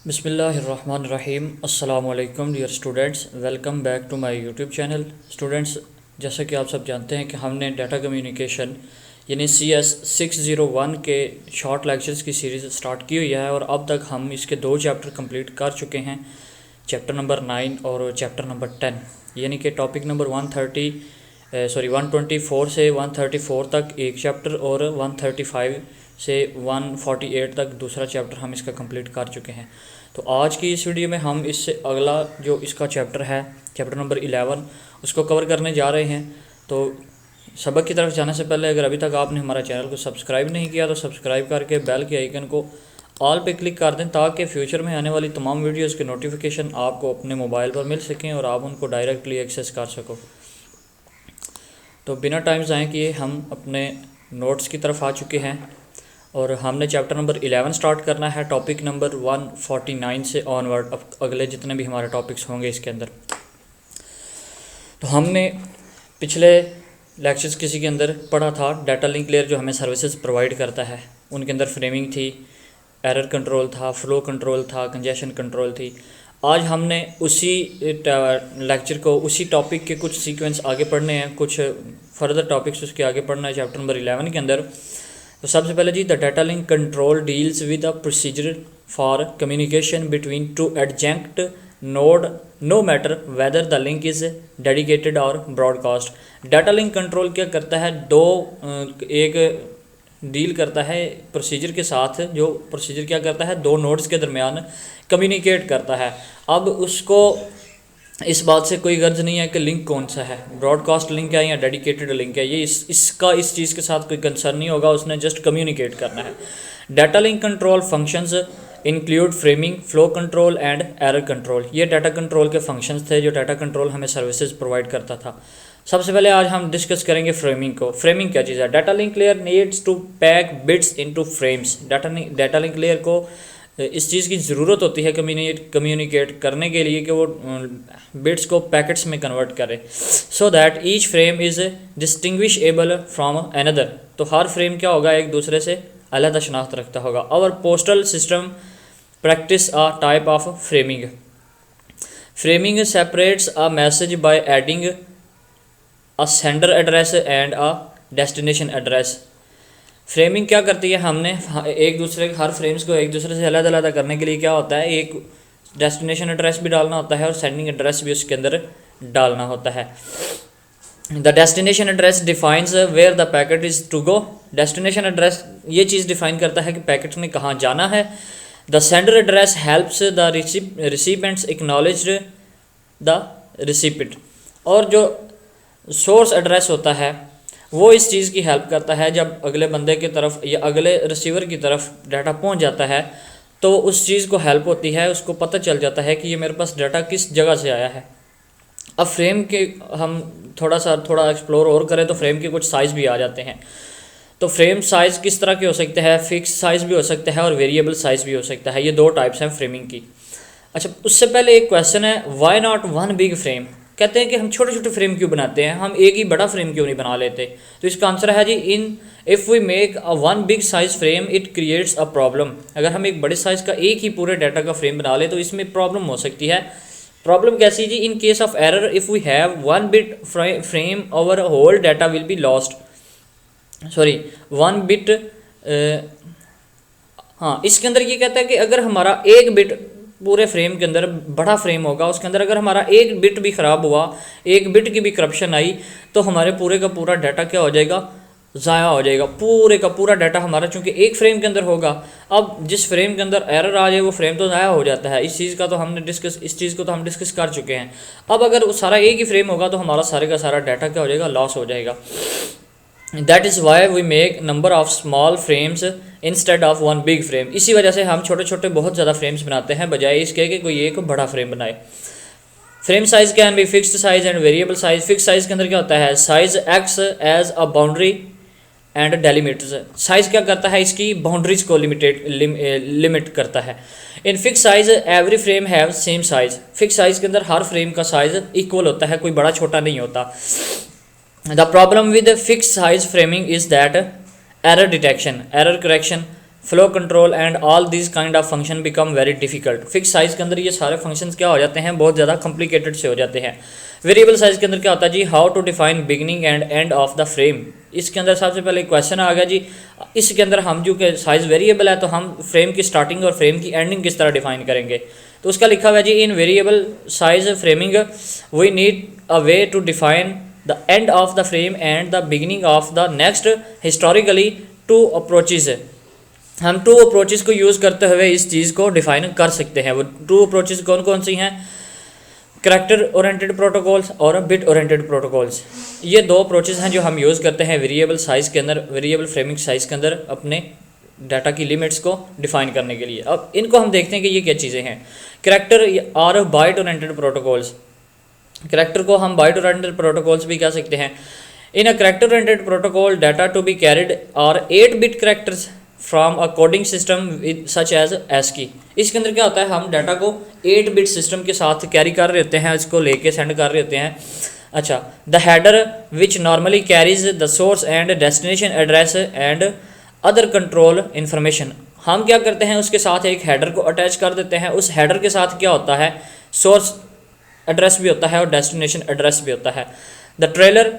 बिस्मिल्लाहिर्रहमानिर्रहीम अस्सलामु अलैकुम dear students, welcome back to my YouTube channel. Students, जैसा कि आप सब जानते हैं कि हमने डाटा कम्युनिकेशन यानी CS 601 के शॉर्ट लेक्चर्स की सीरीज़ स्टार्ट की हुई है और अब तक हम इसके 2 चैप्टर कंप्लीट कर चुके हैं, चैप्टर नंबर 9 और चैप्टर नंबर 10। यानी कि टॉपिक नंबर 124 से 134 तक एक चैप्टर और 135 से 148 तक दूसरा चैप्टर हम इसका कंप्लीट कर चुके हैं। तो आज की इस वीडियो में हम इससे अगला जो इसका चैप्टर है, चैप्टर नंबर 11, उसको कवर करने जा रहे हैं। तो सबक की तरफ जाने से पहले अगर अभी तक आपने हमारा चैनल को सब्सक्राइब नहीं किया तो सब्सक्राइब करके बेल के आइकन को ऑल पे क्लिक कर दें, ताकि फ्यूचर में आने वाली तमाम वीडियोस के नोटिफिकेशन आपको अपने मोबाइल पर मिल सकें और आप उनको डायरेक्टली एक्सेस कर सको। तो बिना टाइम ज़ाया किए हम अपने नोट्स की तरफ आ चुके हैं और हमने चैप्टर नंबर 11 स्टार्ट करना है, टॉपिक नंबर 149 से ऑनवर्ड, अब अगले जितने भी हमारे टॉपिक्स होंगे इसके अंदर। तो हमने पिछले लेक्चर्स किसी के अंदर पढ़ा था डाटा लिंक लेयर जो हमें सर्विसेज प्रोवाइड करता है, उनके अंदर फ्रेमिंग थी, एरर कंट्रोल था, फ्लो कंट्रोल था, कंजेशन कंट्रोल थी। आज हमने उसी लेक्चर को, उसी टॉपिक के कुछ सीक्वेंस आगे पढ़ने हैं, कुछ फर्दर टॉपिक्स उसके आगे पढ़ना है चैप्टर नंबर 11 के अंदर। तो सबसे पहले जी, the data link control deals with a procedure for communication between two adjacent node no matter whether the link is dedicated or broadcast. Data link control क्या करता है, एक डील करता है प्रोसीजर के साथ, जो प्रोसीजर क्या करता है, 2 नोड्स के दरमियान कम्युनिकेट करता है। अब उसको इस बात से कोई गर्ज नहीं है कि लिंक कौन सा है, ब्रॉडकास्ट लिंक है या डेडिकेटेड लिंक है, ये इसका इस चीज़ के साथ कोई कंसर्न नहीं होगा, उसने जस्ट कम्युनिकेट करना है। Data link control functions include framing, flow control and error control. ये डाटा कंट्रोल के फंक्शंस थे जो डाटा कंट्रोल हमें सर्विसेज प्रोवाइड करता था। सबसे पहले आज हम डिस्कस करेंगे फ्रेमिंग को। फ्रेमिंग क्या चीज़ है? Data link layer needs to pack bits into frames. Data link layer को इस चीज़ की ज़रूरत होती है कम्युनिकेट करने के लिए कि वो बिट्स को पैकेट्स में कन्वर्ट करे, so that each frame is distinguishable from another. तो हर फ्रेम क्या होगा, एक दूसरे से अलग शनाख्त रखता होगा। और postal system practice a type of framing. Framing separates a message by adding a sender address and a destination address. Framing क्या करती है, हमने एक दूसरे हर फ्रेम्स को एक दूसरे से अलग अलग करने के लिए क्या होता है, एक डेस्टिनेशन एड्रेस भी डालना होता है और सेंडिंग एड्रेस भी उसके अंदर डालना होता है। The destination address defines where the packet is to go. Destination address ये चीज़ डिफाइन करता है कि पैकेट ने कहाँ जाना है। The sender address helps the recipients acknowledge the recipient. और जो सोर्स एड्रेस होता है वो इस चीज़ की हेल्प करता है, जब अगले बंदे की तरफ या अगले रिसीवर की तरफ डाटा पहुंच जाता है तो उस चीज़ को हेल्प होती है, उसको पता चल जाता है कि ये मेरे पास डाटा किस जगह से आया है। अब फ्रेम के हम थोड़ा एक्सप्लोर और करें तो फ्रेम के कुछ साइज़ भी आ जाते हैं। तो फ्रेम साइज़ किस तरह के हो सकते हैं, फिक्स साइज़ भी हो सकता है और वेरिएबल साइज़ भी हो सकता है। ये 2 टाइप्स हैं फ्रेमिंग की। अच्छा, उससे पहले एक क्वेश्चन है, why not one big frame. कहते हैं कि हम छोटे छोटे फ्रेम क्यों बनाते हैं, हम एक ही बड़ा फ्रेम क्यों नहीं बना लेते? तो इसका आंसर है जी, if we make a one big size frame it creates a problem. अगर हम एक बड़े साइज़ का एक ही पूरे डाटा का फ्रेम बना ले तो इसमें प्रॉब्लम हो सकती है। प्रॉब्लम कैसी जी? In case of error if we have one bit frame our whole data will be lost. One bit हाँ, इसके अंदर ये कहता है कि अगर हमारा एक बिट पूरे फ्रेम के अंदर बड़ा फ्रेम होगा, उसके अंदर अगर हमारा एक बिट भी ख़राब हुआ, एक बिट की भी करप्शन आई, तो हमारे पूरे का पूरा डाटा क्या हो जाएगा, ज़ाया हो जाएगा। पूरे का पूरा डाटा हमारा चूँकि एक फ्रेम के अंदर होगा, अब जिस फ्रेम के अंदर एरर आ जाए वो फ्रेम तो ज़ाया हो जाता है। इस चीज़ को तो हम डिस्कस कर चुके हैं। अब अगर वो सारा एक ही फ्रेम होगा तो हमारा सारे का सारा डाटा क्या हो जाएगा, लॉस हो जाएगा। That is why we make number of small frames instead of one big frame. इसी वजह से हम छोटे छोटे बहुत ज़्यादा फ्रेम्स बनाते हैं बजाय इसके कि कोई एक बड़ा फ्रेम बनाए। Frame size can be fixed size and variable size. Fix size के अंदर क्या होता है, size acts as a boundary and delimiters. Size क्या करता है, इसकी बाउंड्रीज को लिमिट करता है। In fix size every frame have same size. Fix size के अंदर हर फ्रेम का साइज इक्वल होता है, कोई बड़ा छोटा नहीं होता। The problem with fix size framing is that error detection, error correction, flow control and all this kind of function become very difficult. Fix size के अंदर ये सारे फंक्शंस क्या हो जाते हैं, बहुत ज़्यादा कॉम्प्लिकेटेड से हो जाते हैं। वेरिएबल साइज़ के अंदर क्या होता है जी, how to define beginning and end of the frame. इसके अंदर सबसे पहले क्वेश्चन आ गया जी, इसके अंदर हम जो कि साइज़ वेरिएबल है तो हम फ्रेम की स्टार्टिंग और फ्रेम की एंडिंग किस तरह डिफाइन करेंगे। तो उसका लिखा हुआ है जी, in variable size framing we need a way to define the end of the frame and the beginning of the next. Historically two approaches, हम टू अप्रोचेज को यूज़ करते हुए इस चीज़ को डिफाइन कर सकते हैं। वो टू अप्रोचेज कौन कौन सी हैं, करैक्टर ओरिएंटेड प्रोटोकॉल्स और बिट ओरिएंटेड प्रोटोकॉल्स। ये दो अप्रोचेज हैं जो हम यूज़ करते हैं वेरिएबल साइज़ के अंदर, वेरिएबल फ्रेमिंग साइज़ के अंदर अपने डाटा की लिमिट्स को डिफाइन करने के लिए। अब इनको हम देखते हैं कि ये क्या चीज़ें हैं। करैक्टर और बाइट ओरिएंटेड प्रोटोकॉल्स, करैक्टर को हम बाइट ओरिएंटेड प्रोटोकॉल्स भी कह सकते हैं। In a character oriented protocol data to be carried are 8 bit characters from a coding system with such as ASCII। इसके अंदर क्या होता है, हम डाटा को 8 बिट सिस्टम के साथ कैरी कर रहे होते हैं, इसको लेके सेंड कर रहे होते हैं। अच्छा, the header which normally carries the source and destination address and other control information. हम क्या करते हैं, उसके साथ एक हेडर को अटैच कर देते हैं। उस हेडर के साथ क्या होता है, सोर्स एड्रेस भी होता है और डेस्टिनेशन एड्रेस भी होता है। The trailer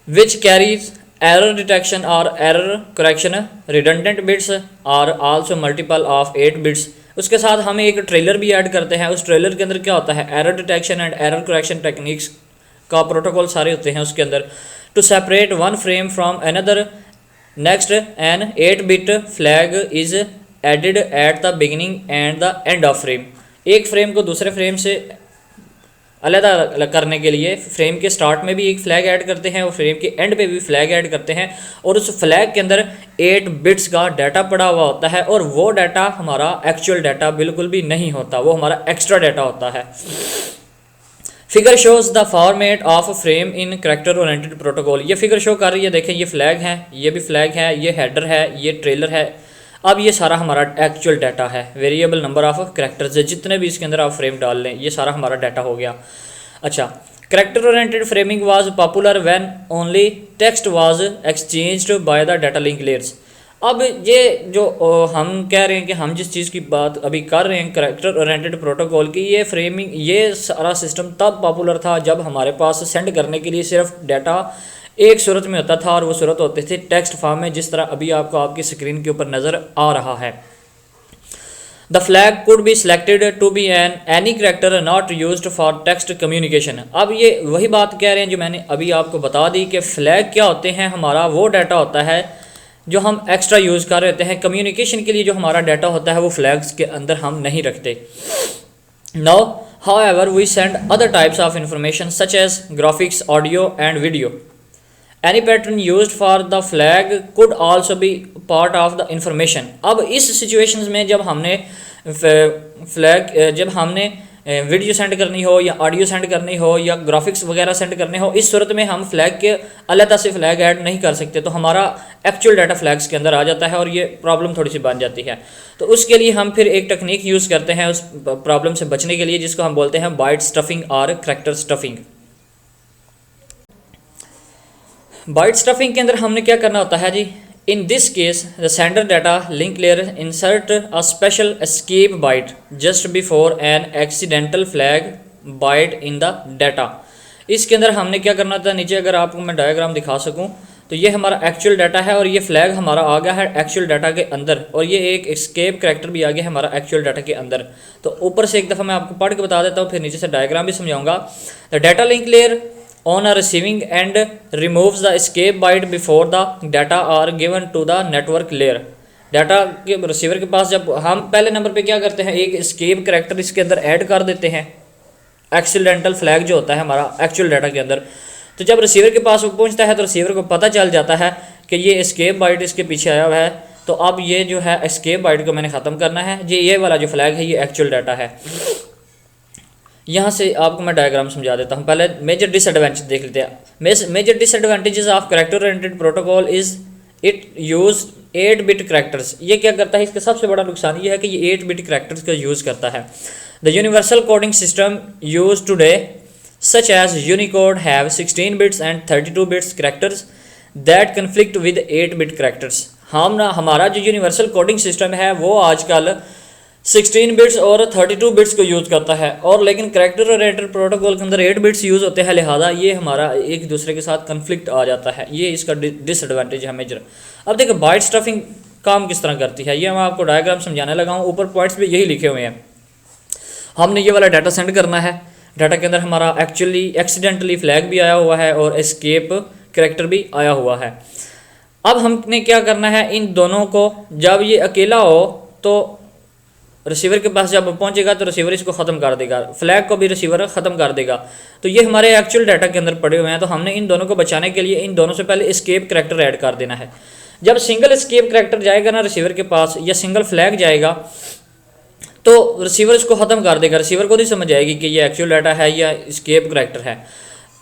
which carries error detection or error correction redundant bits are also multiple of 8 bits. उसके साथ हम एक ट्रेलर भी ऐड करते हैं। उस ट्रेलर के अंदर क्या होता है, error detection and error correction techniques का प्रोटोकॉल सारे होते हैं उसके अंदर। To separate one frame from another next an 8 bit flag is added at the beginning and the end of frame. एक फ्रेम को दूसरे फ्रेम से अलग करने के लिए फ्रेम के स्टार्ट में भी एक फ्लैग ऐड करते हैं और फ्रेम के एंड पे भी फ्लैग ऐड करते हैं, और उस फ्लैग के अंदर 8 बिट्स का डाटा पड़ा हुआ होता है, और वो डाटा हमारा एक्चुअल डाटा बिल्कुल भी नहीं होता, वो हमारा एक्स्ट्रा डाटा होता है। Figure shows the format of frame in character oriented protocol. ये फिगर शो कर रही है, देखें ये फ्लैग है, ये भी फ्लैग है, ये हेडर है, ये ट्रेलर है। अब ये सारा हमारा एक्चुअल डाटा है, वेरिएबल नंबर ऑफ करैक्टर्स है, जितने भी इसके अंदर आप फ्रेम डाल लें ये सारा हमारा डाटा हो गया। अच्छा, character oriented framing was popular when only text was exchanged by the data link layers. अब ये जो हम कह रहे हैं कि हम जिस चीज़ की बात अभी कर रहे हैं करैक्टर ओरिएंटेड प्रोटोकॉल की, ये फ्रेमिंग, ये सारा सिस्टम तब पॉपुलर था जब हमारे पास सेंड करने के लिए सिर्फ डाटा एक सूरत में होता था, और वो सूरत होते थे टेक्स्ट फॉर्म में, जिस तरह अभी आपको आपकी स्क्रीन के ऊपर नज़र आ रहा है। The flag could be selected to be an any character not used for text communication. अब ये वही बात कह रहे हैं जो मैंने अभी आपको बता दी कि फ्लैग क्या होते हैं, हमारा वो डाटा होता है जो हम एक्स्ट्रा यूज़ कर रहे होते हैं कम्युनिकेशन के लिए। जो हमारा डाटा होता है वो फ्लैग्स के अंदर हम नहीं रखते। Now however we send other types of information such as graphics, audio and video. Any pattern used for the flag could also be part of the information. अब इस सिचुएशंस में जब हमने जब हमने वीडियो सेंड करनी हो या ऑडियो सेंड करनी हो या ग्राफिक्स वगैरह सेंड करने हो, इस सूरत में हम फ्लैग के अलग से फ्लैग ऐड नहीं कर सकते, तो हमारा एक्चुअल डाटा फ्लैग्स के अंदर आ जाता है और ये प्रॉब्लम थोड़ी सी बन जाती है। तो उसके लिए हम फिर एक टेक्निक यूज़ करते हैं उस प्रॉब्लम से बचने के लिए, जिसको हम बोलते हैं बाइट स्टफिंग और करैक्टर स्टफिंग। बाइट स्टफिंग के अंदर हमने क्या करना होता है जी, in this case the sender data link layer insert a special escape byte just before an accidental flag byte in the data. इसके अंदर हमने क्या करना था, नीचे अगर आपको मैं डायग्राम दिखा सकूं तो ये हमारा एक्चुअल डाटा है और ये फ्लैग हमारा आ गया है एक्चुअल डाटा के अंदर, और ये एक एस्केप करैक्टर भी आ गया है हमारा एक्चुअल डाटा के अंदर। तो ऊपर से एक दफ़ा मैं आपको पढ़ के बता देता हूँ, फिर नीचे से डायग्राम भी समझाऊंगा। The data link layer on a receiving end removes the escape byte before the data are given to the network layer। Data के रिसीवर के पास जब हम पहले नंबर पे क्या करते हैं, एक escape करैक्टर इसके अंदर ऐड कर देते हैं, एक्सीडेंटल फ्लैग जो होता है हमारा एक्चुअल डाटा के अंदर। तो जब रिसीवर के पास वो पहुंचता है तो रिसीवर को पता चल जाता है कि ये escape byte इसके पीछे आया हुआ है, तो अब ये जो है escape byte को मैंने ख़त्म करना है। ये वाला जो फ्लैग है ये एक्चुअल डाटा है। यहाँ से आपको मैं डायग्राम समझा देता हूँ। पहले मेजर डिसएडवांटेज देख लेते हैं। Major disadvantages of character oriented protocol is it use 8 bit characters. ये क्या करता है, इसका सबसे बड़ा नुकसान ये है कि ये 8 बिट करैक्टर्स का यूज़ करता है। The universal coding system use today such as Unicode have 16 bits and 32 bits characters that conflict with 8 bit characters. हमारा जो यूनिवर्सल कोडिंग सिस्टम है वो आजकल 16 बिट्स और 32 बिट्स को यूज़ करता है, और लेकिन कैरेक्टर ओरिएंटेड प्रोटोकॉल के अंदर 8 बिट्स यूज़ होते हैं, लिहाजा ये हमारा एक दूसरे के साथ कन्फ्लिक्ट आ जाता है। ये इसका डिसएडवांटेज है मेजर। अब देखो बाइट स्टफिंग काम किस तरह करती है, ये मैं आपको डायग्राम समझाने लगा हूँ। ऊपर पॉइंट्स भी यही लिखे हुए हैं। हमने ये वाला डाटा सेंड करना है, डाटा के अंदर हमारा एक्चुअली एक्सीडेंटली फ्लैग भी आया हुआ है और एस्केप कैरेक्टर भी आया हुआ है। अब हमने क्या करना है, इन दोनों को जब ये अकेला हो तो रिसीवर के पास जब पहुंचेगा तो रिसीवर इसको ख़त्म कर देगा, फ्लैग को भी रिसीवर ख़त्म कर देगा। तो ये हमारे एक्चुअल डाटा के अंदर पड़े हुए हैं। तो हमने इन दोनों को बचाने के लिए इन दोनों से पहले एस्केप करैक्टर ऐड कर देना है। जब सिंगल एस्केप करैक्टर जाएगा ना रिसीवर के पास, या सिंगल फ्लैग जाएगा, तो रिसीवर इसको ख़त्म कर देगा। रिसीवर को नहीं समझ आएगी कि ये एक्चुअल डाटा है या एस्केप करैक्टर है।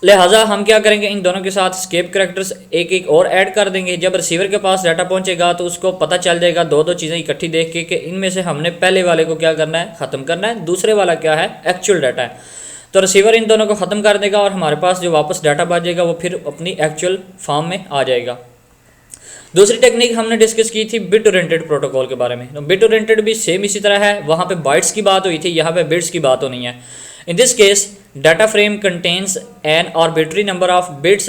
लिहाजा हम क्या करेंगे, इन दोनों के साथ स्केप करैक्टर्स एक एक और ऐड कर देंगे। जब रिसीवर के पास डाटा पहुंचेगा तो उसको पता चल जाएगा दो चीज़ें इकट्ठी देख के कि इनमें से हमने पहले वाले को क्या करना है, ख़त्म करना है, दूसरे वाला क्या है, एक्चुअल डाटा है। तो रिसीवर इन दोनों को ख़त्म कर देगा और हमारे पास जो वापस डाटा बचेगा वो फिर अपनी एक्चुअल फॉर्म में आ जाएगा। दूसरी टेक्निक हमने डिस्कस की थी बिट ओरिएंटेड प्रोटोकॉल के बारे में। तो बिट ओरिएंटेड भी सेम इसी तरह है, वहाँ पे बाइट्स की बात हुई थी, यहाँ पे बिट्स की बात होनी है। In this case, data frame contains an arbitrary number of bits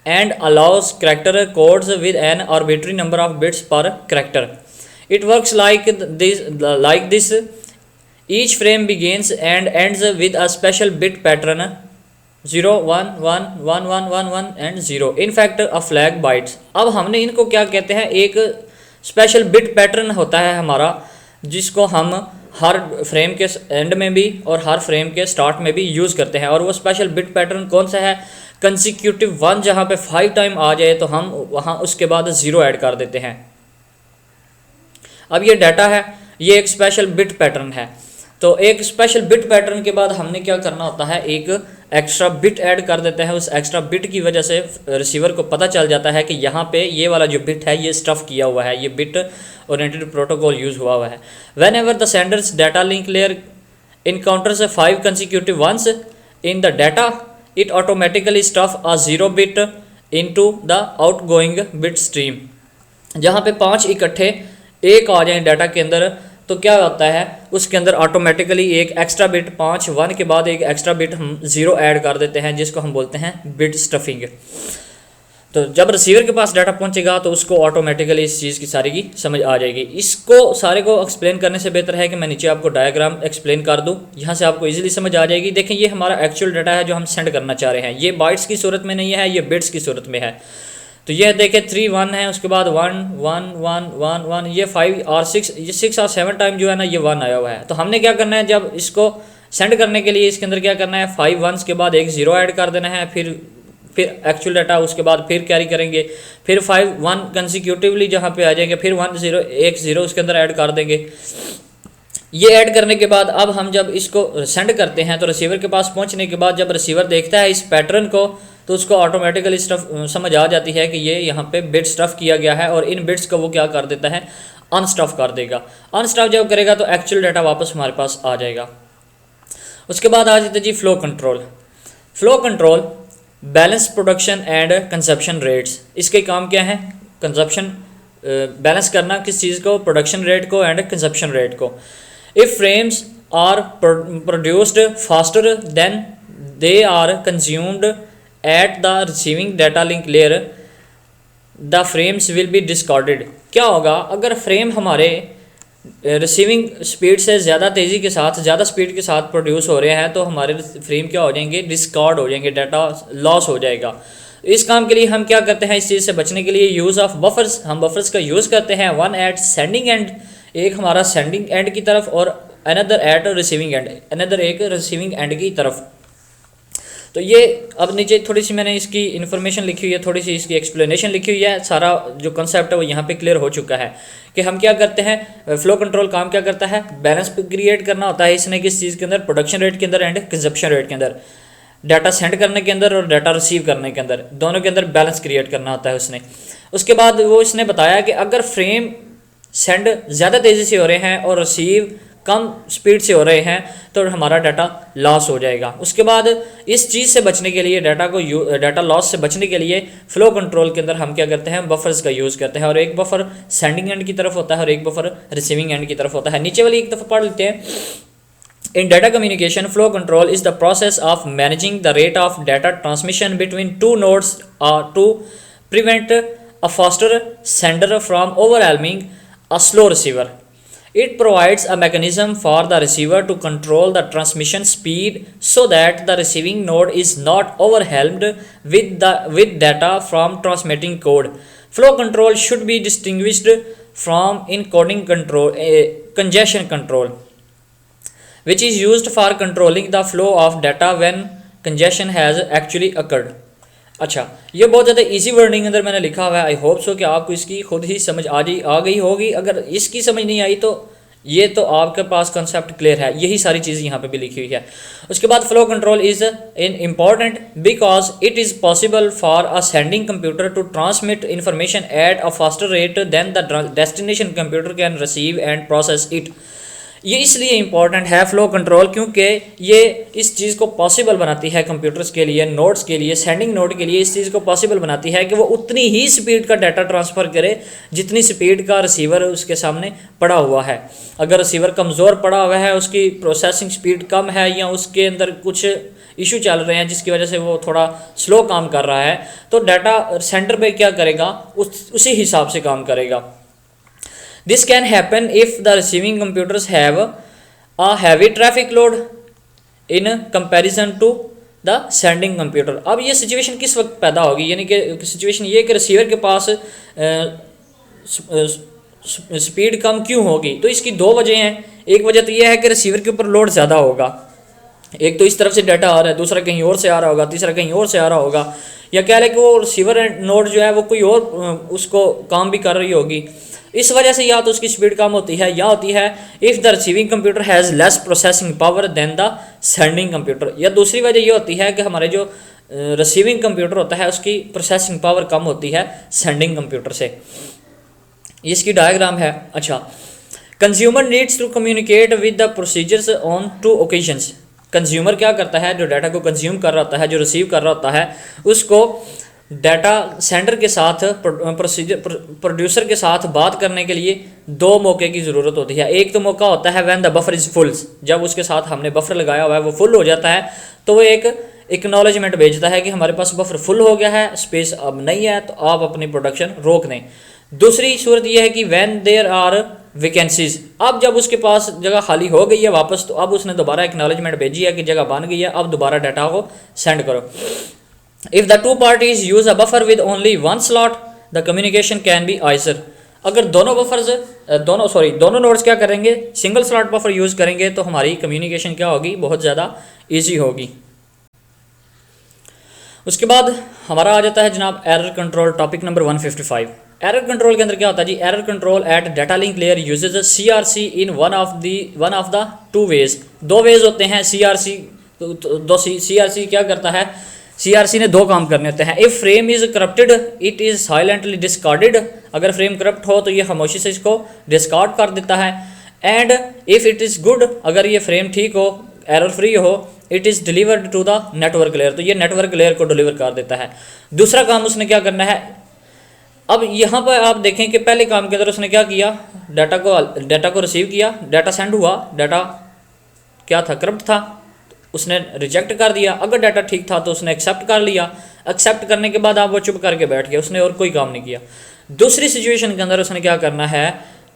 and allows character codes with an arbitrary number of bits per character. It works like this. Each frame begins and ends with a special bit pattern 0 1 1 1 1 1 1 and 0. In fact, a flag bytes. अब हमने इनको क्या कहते हैं, एक special bit pattern होता है हमारा, जिसको हम हर फ्रेम के एंड में भी और हर फ्रेम के स्टार्ट में भी यूज़ करते हैं। और वो स्पेशल बिट पैटर्न कौन सा है, कंसिक्यूटिव 1 जहाँ पे 5 टाइम आ जाए तो हम वहाँ उसके बाद 0 ऐड कर देते हैं। अब ये डाटा है, ये एक स्पेशल बिट पैटर्न है। तो एक स्पेशल बिट पैटर्न के बाद हमने क्या करना होता है, एक एक्स्ट्रा बिट ऐड कर देते हैं। उस एक्स्ट्रा बिट की वजह से रिसीवर को पता चल जाता है कि यहाँ पे ये वाला जो बिट है ये स्टफ़ किया हुआ है, ये बिट ओरिएंटेड प्रोटोकॉल यूज़ हुआ है। Whenever the senders data link layer encounters 5 consecutive ones in the data, it automatically stuff a 0 bit into the outgoing bit stream. जहाँ पे 5 इकट्ठे एक आ जाए डाटा के अंदर तो क्या होता है, उसके अंदर ऑटोमेटिकली एक एक्स्ट्रा बिट 5 1 के बाद एक एक्स्ट्रा बिट हम 0 ऐड कर देते हैं, जिसको हम बोलते हैं बिट स्टफिंग। तो जब रिसीवर के पास डाटा पहुंचेगा तो उसको ऑटोमेटिकली इस चीज़ की सारी की समझ आ जाएगी। इसको सारे को एक्सप्लेन करने से बेहतर है कि मैं नीचे आपको डायग्राम एक्सप्लेन कर दूं, यहाँ से आपको इजीली समझ आ जाएगी। देखें ये हमारा एक्चुअल डाटा है जो हम सेंड करना चाह रहे हैं, ये बाइट्स की सूरत में नहीं है, ये बिट्स की सूरत में है। तो ये देखें 3 1 है, उसके बाद 1 1 1 1 1, ये 5 और 6, ये 6 और 7 टाइम जो है ना ये 1 आया हुआ है। तो हमने क्या करना है, जब इसको सेंड करने के लिए इसके अंदर क्या करना है, 5 1s के बाद एक 0 ऐड कर देना है, फिर एक्चुअल डाटा उसके बाद फिर कैरी करेंगे, फिर 5 1 कंसिक्यूटिवली जहाँ पे आ जाएंगे, फिर 1 0 एक 0 उसके अंदर ऐड कर देंगे। ये ऐड करने के बाद अब हम जब इसको सेंड करते हैं तो रिसीवर के पास पहुंचने के बाद जब रिसीवर देखता है इस पैटर्न को तो उसको ऑटोमेटिकली स्टफ समझ आ जाती है कि ये यहाँ पे बिट स्टफ़ किया गया है, और इन बिट्स को वो क्या कर देता है, अनस्टफ़ कर देगा। अनस्टफ़ जब करेगा तो एक्चुअल डाटा वापस हमारे पास आ जाएगा। उसके बाद आ जाते जी flow control. Flow control balance production and consumption rates. इसके काम क्या है, कंजप्शन बैलेंस करना किस चीज़ को, प्रोडक्शन रेट को एंड कंजप्शन रेट को। If frames are produced faster than they are consumed at the receiving data link layer the frames will be discarded. क्या होगा अगर फ्रेम हमारे रिसीविंग स्पीड से ज़्यादा तेज़ी के साथ, ज़्यादा स्पीड के साथ प्रोड्यूस हो रहे हैं तो हमारे फ्रेम क्या हो जाएंगे, डिस्कार्ड हो जाएंगे, डाटा लॉस हो जाएगा। इस काम के लिए हम क्या करते हैं, इस चीज़ से बचने के लिए यूज़ ऑफ बफर्स, हम बफर्स का यूज़ करते हैं। वन एट सेंडिंग एंड, एक हमारा सेंडिंग एंड की तरफ, और another at receiving end, another एक रिसीविंग एंड की तरफ। तो ये अब नीचे थोड़ी सी मैंने इसकी इन्फॉर्मेशन लिखी हुई है, थोड़ी सी इसकी एक्सप्लेनेशन लिखी हुई है। सारा जो कंसेप्ट है वो यहाँ पे क्लियर हो चुका है कि हम क्या करते हैं। फ्लो कंट्रोल काम क्या करता है, बैलेंस क्रिएट करना होता है इसने किस चीज़ के अंदर, प्रोडक्शन रेट के अंदर एंड कंजप्शन रेट के अंदर, डाटा सेंड करने के अंदर और डाटा रिसीव करने के अंदर, दोनों के अंदर बैलेंस क्रिएट करना होता है उसने। उसके बाद वो इसने बताया कि अगर फ्रेम सेंड ज़्यादा तेज़ी से हो रहे हैं और रिसीव कम स्पीड से हो रहे हैं तो हमारा डाटा लॉस हो जाएगा। उसके बाद इस चीज़ से बचने के लिए, डाटा लॉस से बचने के लिए फ्लो कंट्रोल के अंदर हम क्या करते हैं, बफर्स का यूज़ करते हैं। और एक बफर सेंडिंग एंड की तरफ होता है और एक बफर रिसीविंग एंड की तरफ होता है। नीचे वाली एक दफ़ा पढ़ लेते हैं। In data communication, flow control is the process of managing the rate of data transmission between two nodes to prevent a faster sender from overwhelming a slow receiver. It provides a mechanism for the receiver to control the transmission speed so that the receiving node is not overwhelmed with data from transmitting code. Flow control should be distinguished from encoding control, congestion control, which is used for controlling the flow of data when congestion has actually occurred. अच्छा, ये बहुत ज़्यादा easy wording अंदर मैंने लिखा हुआ है। I hope so कि आपको इसकी खुद ही समझ आ गई होगी। अगर इसकी समझ नहीं आई तो ये तो आपके पास कंसेप्ट क्लियर है। यही सारी चीज़ यहाँ पे भी लिखी हुई है। उसके बाद flow control is in important because it is possible for a sending computer to transmit information at a faster rate than the destination computer can receive and process it. ये इसलिए इंपॉर्टेंट है फ्लो कंट्रोल क्योंकि ये इस चीज़ को possible बनाती है computers के लिए, नोड्स के लिए, सेंडिंग नोड के लिए इस चीज़ को पॉसिबल बनाती है कि वो उतनी ही स्पीड का डाटा ट्रांसफ़र करे जितनी स्पीड का रिसीवर उसके सामने पड़ा हुआ है। अगर रिसीवर कमज़ोर पड़ा हुआ है, उसकी प्रोसेसिंग स्पीड कम है या उसके अंदर कुछ इशू चल रहे हैं जिसकी वजह से वो थोड़ा स्लो काम कर रहा है, तो डाटा सेंटर पे क्या करेगा, उसी हिसाब से काम करेगा। This can happen if the receiving computers have a heavy traffic load in comparison to the sending computer. अब ये सिचुएशन किस वक्त पैदा होगी, यानी कि सिचुएशन ये कि रिसीवर के पास स्पीड कम क्यों होगी, तो इसकी दो वजह हैं। एक वजह तो यह है कि रिसीवर के ऊपर लोड ज़्यादा होगा। एक तो इस तरफ से डाटा आ रहा है, दूसरा कहीं और से आ रहा होगा, तीसरा कहीं और से आ रहा होगा, या कह लें कि वो रिसीवर नोड जो है वो कोई और उसको काम भी कर रही होगी। इस वजह से या तो उसकी स्पीड कम होती है या होती है if the receiving computer has less processing power than the sending computer, या दूसरी वजह ये होती है कि हमारे जो रिसीविंग कंप्यूटर होता है उसकी प्रोसेसिंग पावर कम होती है सेंडिंग कंप्यूटर से। इसकी डायग्राम है। अच्छा, consumer needs to communicate with the procedures on two occasions. Consumer क्या करता है, जो डाटा को कंज्यूम कर रहा होता है, जो रिसीव कर रहा होता है, उसको डाटा सेंडर के साथ प्रोड्यूसर के साथ बात करने के लिए दो मौके की ज़रूरत होती है। एक तो मौका होता है when the buffer is full, जब उसके साथ हमने बफर लगाया हुआ है वो फुल हो जाता है तो वो एक एक्नॉलेजमेंट भेजता है कि हमारे पास बफर फुल हो गया है, स्पेस अब नहीं है, तो आप अपनी प्रोडक्शन रोक दें। दूसरी सूरत यह है कि व्हेन देयर आर वैकेंसीज, अब जब उसके पास जगह खाली हो गई है वापस, तो अब उसने दोबारा एक्नॉलेजमेंट भेजी है कि जगह बन गई है, अब दोबारा डाटा को सेंड करो। If the two parties use a buffer with only one slot, the communication can be either. अगर दोनों नोड्स क्या करेंगे, सिंगल स्लॉट बफर यूज़ करेंगे तो हमारी कम्युनिकेशन क्या होगी, बहुत ज़्यादा इजी होगी। उसके बाद हमारा आ जाता है जनाब error control, topic number 155। Error control के अंदर क्या होता है जी, error control at data link layer uses CRC in one of the two ways. दो वेज होते हैं CRC, तो CRC क्या करता है, CRC ने दो काम करने होते हैं। If frame is corrupted it is silently discarded, अगर फ्रेम करप्ट हो तो ये खामोशी से इसको डिस्कार्ड कर देता है। And if it is good, अगर ये फ्रेम ठीक हो, एरर फ्री हो, it is delivered to the network layer, तो ये नेटवर्क लेयर को डिलीवर कर देता है। दूसरा काम उसने क्या करना है, अब यहाँ पर आप देखें कि पहले काम के अंदर उसने क्या किया, डाटा को रिसीव किया, डाटा सेंड हुआ, डाटा क्या था, करप्ट था, उसने रिजेक्ट कर दिया। अगर डाटा ठीक था तो उसने एक्सेप्ट कर लिया, एक्सेप्ट करने के बाद आप वो चुप करके बैठ गया, उसने और कोई काम नहीं किया। दूसरी सिचुएशन के अंदर उसने क्या करना है,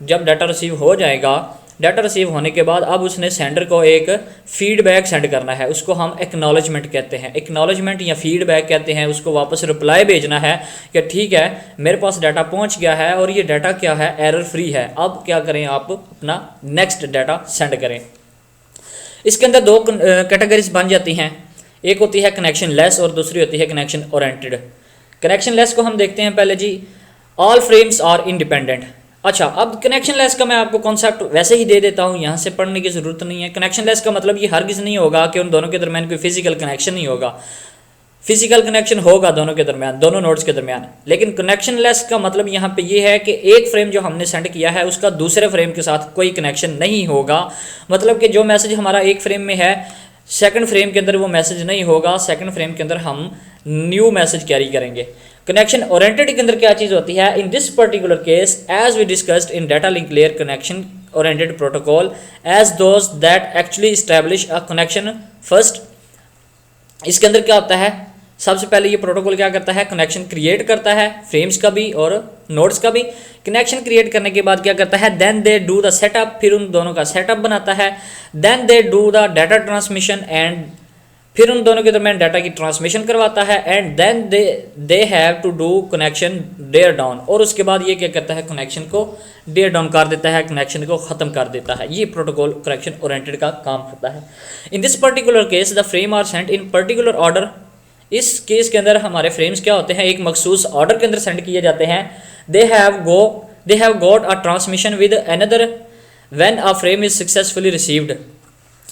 जब डाटा रिसीव हो जाएगा, डाटा रिसीव होने के बाद अब उसने सेंडर को एक फीडबैक सेंड करना है, उसको हम एक्नॉलेजमेंट कहते हैं, एक्नॉलेजमेंट या फीडबैक कहते हैं। उसको वापस रिप्लाई भेजना है कि ठीक है मेरे पास डाटा पहुंच गया है और ये डाटा क्या है, एरर फ्री है, अब क्या करें, आप अपना नेक्स्ट डाटा सेंड करें। इसके अंदर दो कैटेगरीज बन जाती हैं, एक होती है कनेक्शन लेस और दूसरी होती है कनेक्शन ओरिएंटेड। कनेक्शन लेस को हम देखते हैं पहले जी, ऑल फ्रेम्स आर इंडिपेंडेंट। अच्छा, अब कनेक्शन लेस का मैं आपको कॉन्सेप्ट वैसे ही दे देता हूँ, यहाँ से पढ़ने की ज़रूरत नहीं है। कनेक्शन लेस का मतलब ये हरगिज़ नहीं होगा कि उन दोनों के दरमियान कोई फिजिकल कनेक्शन नहीं होगा। फिजिकल कनेक्शन होगा दोनों के दरमियान, दोनों नोड्स के दरमियान, लेकिन कनेक्शन लेस का मतलब यहाँ पे ये है कि एक फ्रेम जो हमने सेंड किया है उसका दूसरे फ्रेम के साथ कोई कनेक्शन नहीं होगा। मतलब कि जो मैसेज हमारा एक फ्रेम में है, सेकंड फ्रेम के अंदर वो मैसेज नहीं होगा, सेकंड फ्रेम के अंदर हम न्यू मैसेज कैरी करेंगे। कनेक्शन ओरिएंटेड के अंदर क्या चीज़ होती है? In this particular case as we discussed in data link layer connection oriented protocol as those that actually establish a connection first. इसके अंदर क्या होता है? सबसे पहले ये प्रोटोकॉल क्या करता है? कनेक्शन क्रिएट करता है, फ्रेम्स का भी और नोड्स का भी। कनेक्शन क्रिएट करने के बाद क्या करता है? Then they do the setup, फिर उन दोनों का सेटअप बनाता है। Then they do the data transmission and, फिर उन दोनों के दरमियान डाटा की ट्रांसमिशन करवाता है। And then they have to do connection tear down, और उसके बाद ये क्या करता है? कनेक्शन को डेयर डाउन कर देता है, कनेक्शन को ख़त्म कर देता है। ये प्रोटोकॉल कनेक्शन ओरिएंटेड का काम करता है। In this particular case the frame are sent in particular order. इस केस के अंदर हमारे फ्रेम्स क्या होते हैं? एक मखसूस ऑर्डर के अंदर सेंड किए जाते हैं। They have got a transmission with another when a frame is successfully received.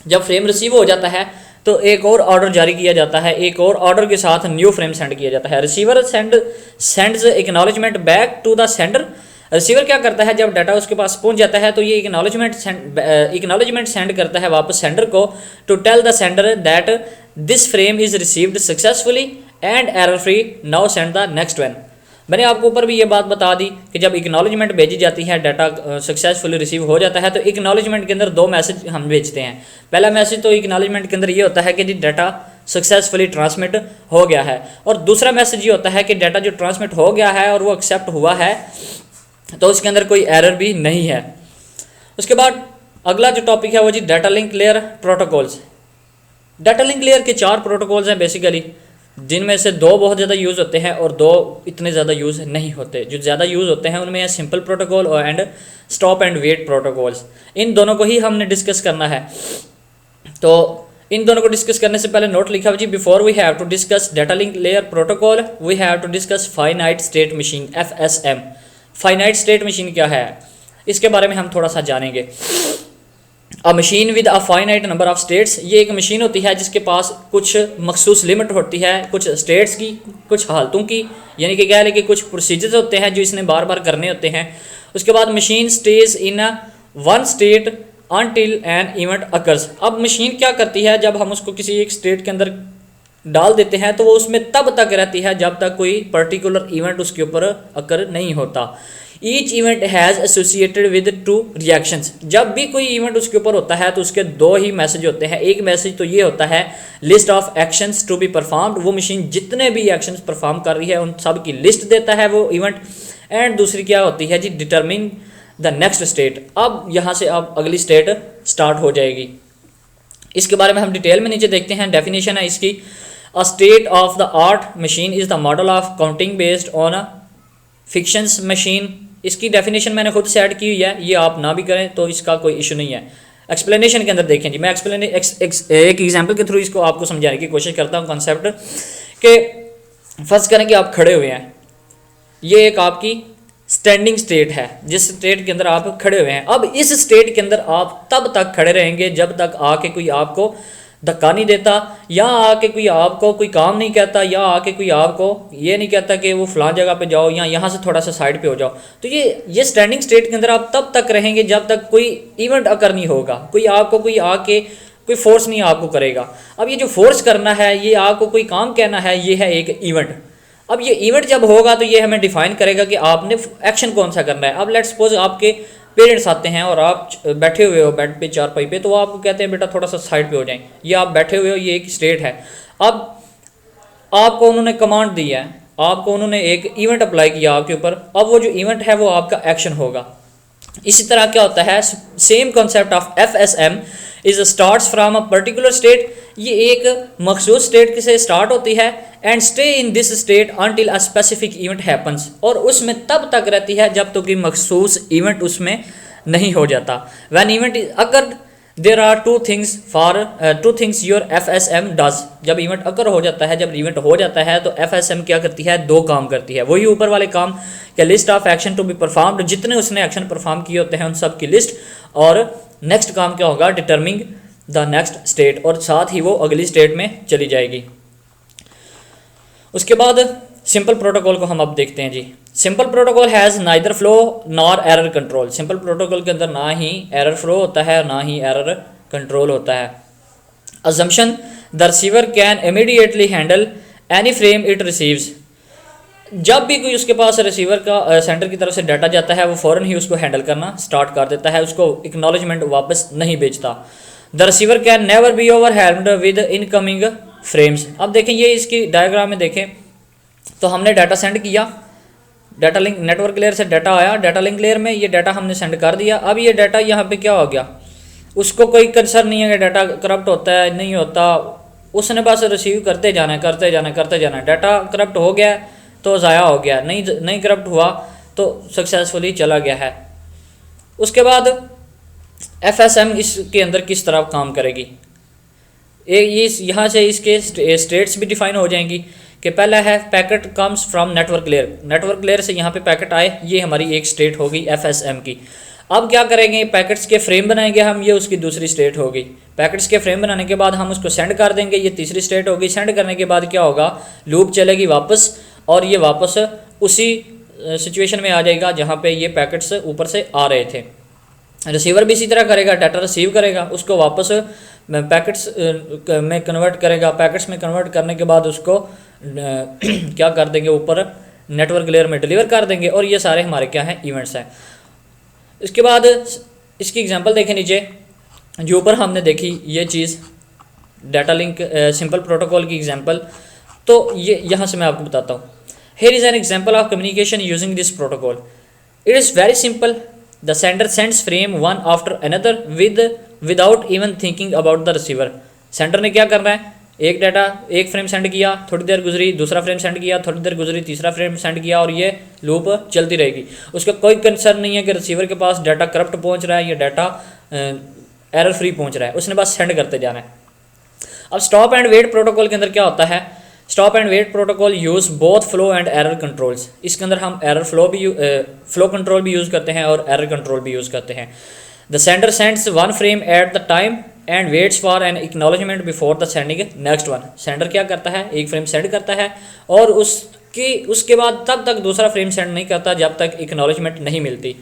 जब फ्रेम रिसीव हो जाता है तो एक और ऑर्डर जारी किया जाता है, एक और ऑर्डर के साथ न्यू फ्रेम सेंड किया जाता है। Receiver sends acknowledgement back to the sender. Receiver क्या करता है? जब डाटा उसके पास पहुंच जाता है तो ये एक्नॉलेजमेंट सेंड करता है वापस सेंडर को, to tell the sender that this frame is received successfully and error free, now send the next one. मैंने आपको ऊपर भी ये बात बता दी कि जब एक्नॉलेजमेंट भेजी जाती है, डाटा सक्सेसफुली रिसीव हो जाता है, तो एक्नॉलेजमेंट के अंदर दो मैसेज हम भेजते हैं। पहला मैसेज तो एक्नॉलेजमेंट के अंदर ये होता है कि जी डाटा सक्सेसफुली ट्रांसमिट हो गया है, और दूसरा मैसेज ये होता है कि डाटा जो ट्रांसमिट हो गया है और वो एक्सेप्ट हुआ है तो उसके अंदर कोई एरर भी नहीं है। उसके बाद अगला जो टॉपिक है वो जी data link layer protocols. Data link layer के 4 प्रोटोकॉल्स हैं बेसिकली, जिनमें से 2 बहुत ज़्यादा यूज़ होते हैं और 2 इतने ज़्यादा यूज़ नहीं होते। जो ज़्यादा यूज़ होते हैं उनमें है सिंपल प्रोटोकॉल और and stop and wait protocols. इन दोनों को ही हमने डिस्कस करना है। तो इन दोनों को डिस्कस करने से पहले नोट लिखा हुआ जी, before we have to discuss data link layer protocol we have to discuss finite state machine, FSM। Finite state machine क्या है, इसके बारे में हम थोड़ा सा जानेंगे। A machine with a finite number of states, ये एक मशीन होती है जिसके पास कुछ मखसूस लिमिट होती है, कुछ स्टेट्स की, कुछ हालतों की, यानी कि क्या है कि कुछ प्रोसीजर्स होते हैं जो इसने बार बार करने होते हैं। उसके बाद machine stage in one state until an event occurs. अब मशीन क्या करती है? जब हम उसको किसी एक स्टेट के अंदर डाल देते हैं तो वो उसमें तब तक रहती है जब तक कोई पर्टिकुलर इवेंट उसके ऊपर अकर नहीं होता। Each event has associated with 2 reactions. जब भी कोई इवेंट उसके ऊपर होता है तो उसके 2 ही मैसेज होते हैं। एक मैसेज तो ये होता है list of actions to be performed, वो मशीन जितने भी एक्शंस परफॉर्म कर रही है उन सब की लिस्ट देता है वो इवेंट। एंड दूसरी क्या होती है जी, डिटरमिन द नेक्स्ट स्टेट। अब यहाँ से अब अगली स्टेट स्टार्ट हो जाएगी। इसके बारे में हम डिटेल में नीचे देखते हैं। डेफिनेशन है इसकी, a state of the art machine is the model of counting based on a fictions machine. इसकी डेफिनेशन मैंने खुद से ऐड की हुई है, ये आप ना भी करें तो इसका कोई इशू नहीं है। एक्सप्लेनेशन के अंदर देखें जी, मैं एक एग्जांपल के थ्रू इसको आपको समझाने की कोशिश करता हूँ कॉन्सेप्ट कि फर्ज करें कि आप खड़े हुए हैं, ये एक आपकी स्टैंडिंग स्टेट है जिस स्टेट के अंदर आप खड़े हुए हैं। अब इस स्टेट के अंदर आप तब तक खड़े रहेंगे जब तक आके कोई आपको धक्का नहीं देता, या आके कोई आपको कोई काम नहीं कहता, या आके कोई आपको ये नहीं कहता कि वो फलां जगह पे जाओ या यहाँ से थोड़ा सा साइड पे हो जाओ। तो ये स्टैंडिंग स्टेट के अंदर आप तब तक रहेंगे जब तक कोई इवेंट अकर नहीं होगा, कोई आपको कोई आके कोई फोर्स नहीं आपको करेगा। अब ये जो फोर्स करना है, ये आपको कोई काम कहना है, ये है एक इवेंट। अब ये इवेंट जब होगा तो ये हमें डिफाइन करेगा कि आपने एक्शन कौन सा करना है। अब लेट्स सपोज आपके पेरेंट्स आते हैं और आप बैठे हुए हो बेड पे, चारपाई पे, तो वो आपको कहते हैं बेटा थोड़ा सा साइड पे हो जाएं, ये आप बैठे हुए हो, ये एक स्टेट है। अब आपको उन्होंने कमांड दी है, आपको उन्होंने एक इवेंट अप्लाई किया आपके ऊपर, अब वो जो इवेंट है वो आपका एक्शन होगा। इसी तरह क्या होता है, same concept of FSM is starts from a particular state. ये एक मखसूस स्टेट से स्टार्ट होती है and stay in this state until a specific event happens, और उसमें तब तक रहती है जब तक कोई मखसूस इवेंट उसमें नहीं हो जाता। When event is occurred there are two things your FSM does. जब इवेंट अकर हो जाता है, जब इवेंट हो जाता है तो FSM क्या करती है, 2 काम करती है। वही ऊपर वाले काम कि list of action to be performed, जितने उसने एक्शन परफॉर्म किए होते हैं उन सब की लिस्ट, और नेक्स्ट काम क्या होगा, डिटर्मिंग द नेक्स्ट स्टेट, और साथ ही वो अगली स्टेट में चली जाएगी। उसके बाद सिंपल प्रोटोकॉल को हम अब देखते हैं जी। Simple protocol has neither flow nor error control. Simple protocol के अंदर ना ही एरर फ्लो होता है ना ही एरर कंट्रोल होता है। assumption the receiver can immediately handle any frame it receives। जब भी कोई उसके पास रिसीवर का सेंटर की तरफ से डाटा जाता है वो फ़ौरन ही उसको हैंडल करना स्टार्ट कर देता है, उसको एक्नॉलेजमेंट वापस नहीं भेजता। The receiver can never be overwhelmed with incoming frames. अब देखें ये इसकी डायग्राम में देखें तो हमने डाटा सेंड किया, डाटा लिंक नेटवर्क लेयर से डाटा आया, डाटा लिंक लेयर में ये डाटा हमने सेंड कर दिया। अब ये डाटा यहाँ पे क्या हो गया, उसको कोई कंसर्न नहीं है कि डाटा करप्ट होता है नहीं होता, उसने बस रिसीव करते जाना है करते जाना करते जाना। डाटा करप्ट हो गया तो ज़ाया हो गया, नहीं करप्ट हुआ तो सक्सेसफुली चला गया है। उसके बाद FSM इसके अंदर किस तरह काम करेगी, ये यहाँ से इसके स्टेट्स भी डिफाइन हो जाएंगी कि पहला है packet comes from network layer. Network layer से यहाँ पे पैकेट आए, ये हमारी एक स्टेट होगी FSM की। अब क्या करेंगे, पैकेट्स के फ्रेम बनाएंगे हम, ये उसकी दूसरी स्टेट होगी। पैकेट्स के फ्रेम बनाने के बाद हम उसको सेंड कर देंगे, ये तीसरी स्टेट होगी। सेंड करने के बाद क्या होगा, लूप चलेगी वापस और ये वापस उसी सिचुएशन में आ जाएगा जहाँ पे ये पैकेट्स ऊपर से आ रहे थे। रिसीवर भी इसी तरह करेगा, डाटा रिसीव करेगा, उसको वापस पैकेट्स में कन्वर्ट करेगा। पैकेट्स में कन्वर्ट करने के बाद उसको क्या कर देंगे, ऊपर नेटवर्क लेयर में डिलीवर कर देंगे। और ये सारे हमारे क्या हैं, इवेंट्स हैं। इसके बाद इसकी एग्जांपल देखें नीचे, जो ऊपर हमने देखी ये चीज़ डाटा लिंक सिंपल प्रोटोकॉल की एग्जांपल। तो ये यहाँ से मैं आपको बताता हूँ। Here is an example of communication using this protocol. It is very simple. The sender sends frame one after another without even thinking about the receiver. Sender ने क्या करना है, एक फ्रेम सेंड किया, थोड़ी देर गुजरी, दूसरा फ्रेम सेंड किया, थोड़ी देर गुजरी, तीसरा फ्रेम सेंड किया, और ये लूप चलती रहेगी। उसका कोई कंसर्न नहीं है कि रिसीवर के पास डाटा करप्ट पहुंच रहा है या डाटा एरर फ्री पहुंच रहा है, उसने बस सेंड करते जाना है। अब स्टॉप एंड वेट प्रोटोकॉल के अंदर क्या होता है, stop and wait protocol use both flow and error controls. इसके अंदर हम एरर फ्लो कंट्रोल भी यूज़ करते हैं और एरर कंट्रोल भी यूज़ करते हैं। The sender sends one frame at the time and waits for an acknowledgement before the sending next one. Sender क्या करता है, एक फ्रेम सेंड करता है और उसके बाद तब तक दूसरा फ्रेम सेंड नहीं करता जब तक एक्नॉलेजमेंट नहीं मिलती।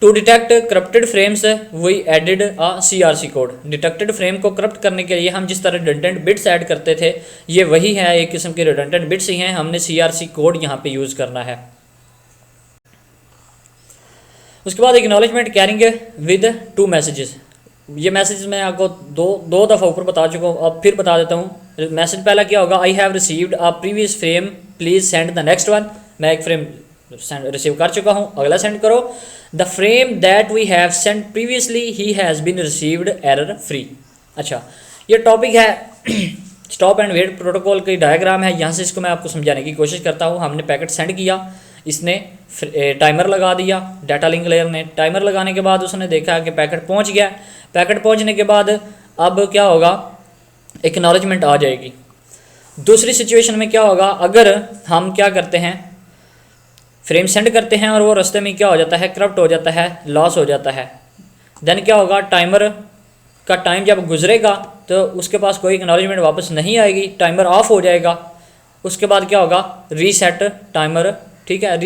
To detect corrupted frames we added a CRC code. Detected frame को करप्ट करने के लिए हम जिस तरह रिडंडेंट बिट्स ऐड करते थे, ये वही है, एक किस्म के रिडंडेंट बिट्स ही हैं, हमने CRC कोड यहाँ पे यूज़ करना है। उसके बाद acknowledgement carrying with two messages. ये मैसेज मैं आपको दो दफ़ा ऊपर बता चुका हूँ, अब फिर बता देता हूँ। मैसेज पहला क्या होगा, I have received a previous frame please send the next one. मैं एक फ्रेम रिसीव कर चुका हूँ, अगला सेंड करो। The frame that we have send previously ही has been received error free. अच्छा, ये टॉपिक है स्टॉप एंड वेट प्रोटोकॉल की डायग्राम है, यहाँ से इसको मैं आपको समझाने की कोशिश करता हूँ। हमने पैकेट सेंड किया, इसने टाइमर लगा दिया, डाटा लिंक लेयर ने टाइमर लगाने के बाद उसने देखा कि पैकेट पहुँच गया। पैकेट पहुँचने के बाद अब क्या होगा, एक्नॉलेजमेंट आ जाएगी। दूसरी सिचुएशन में क्या होगा, अगर हम क्या करते हैं, फ्रेम सेंड करते हैं और वो रास्ते में क्या हो जाता है, करप्ट हो जाता है, लॉस हो जाता है, देन क्या होगा, टाइमर का टाइम जब गुजरेगा तो उसके पास कोई एक्नॉलेजमेंट वापस नहीं आएगी, टाइमर ऑफ हो जाएगा। उसके बाद क्या होगा, रीसेट टाइमर, ठीक है,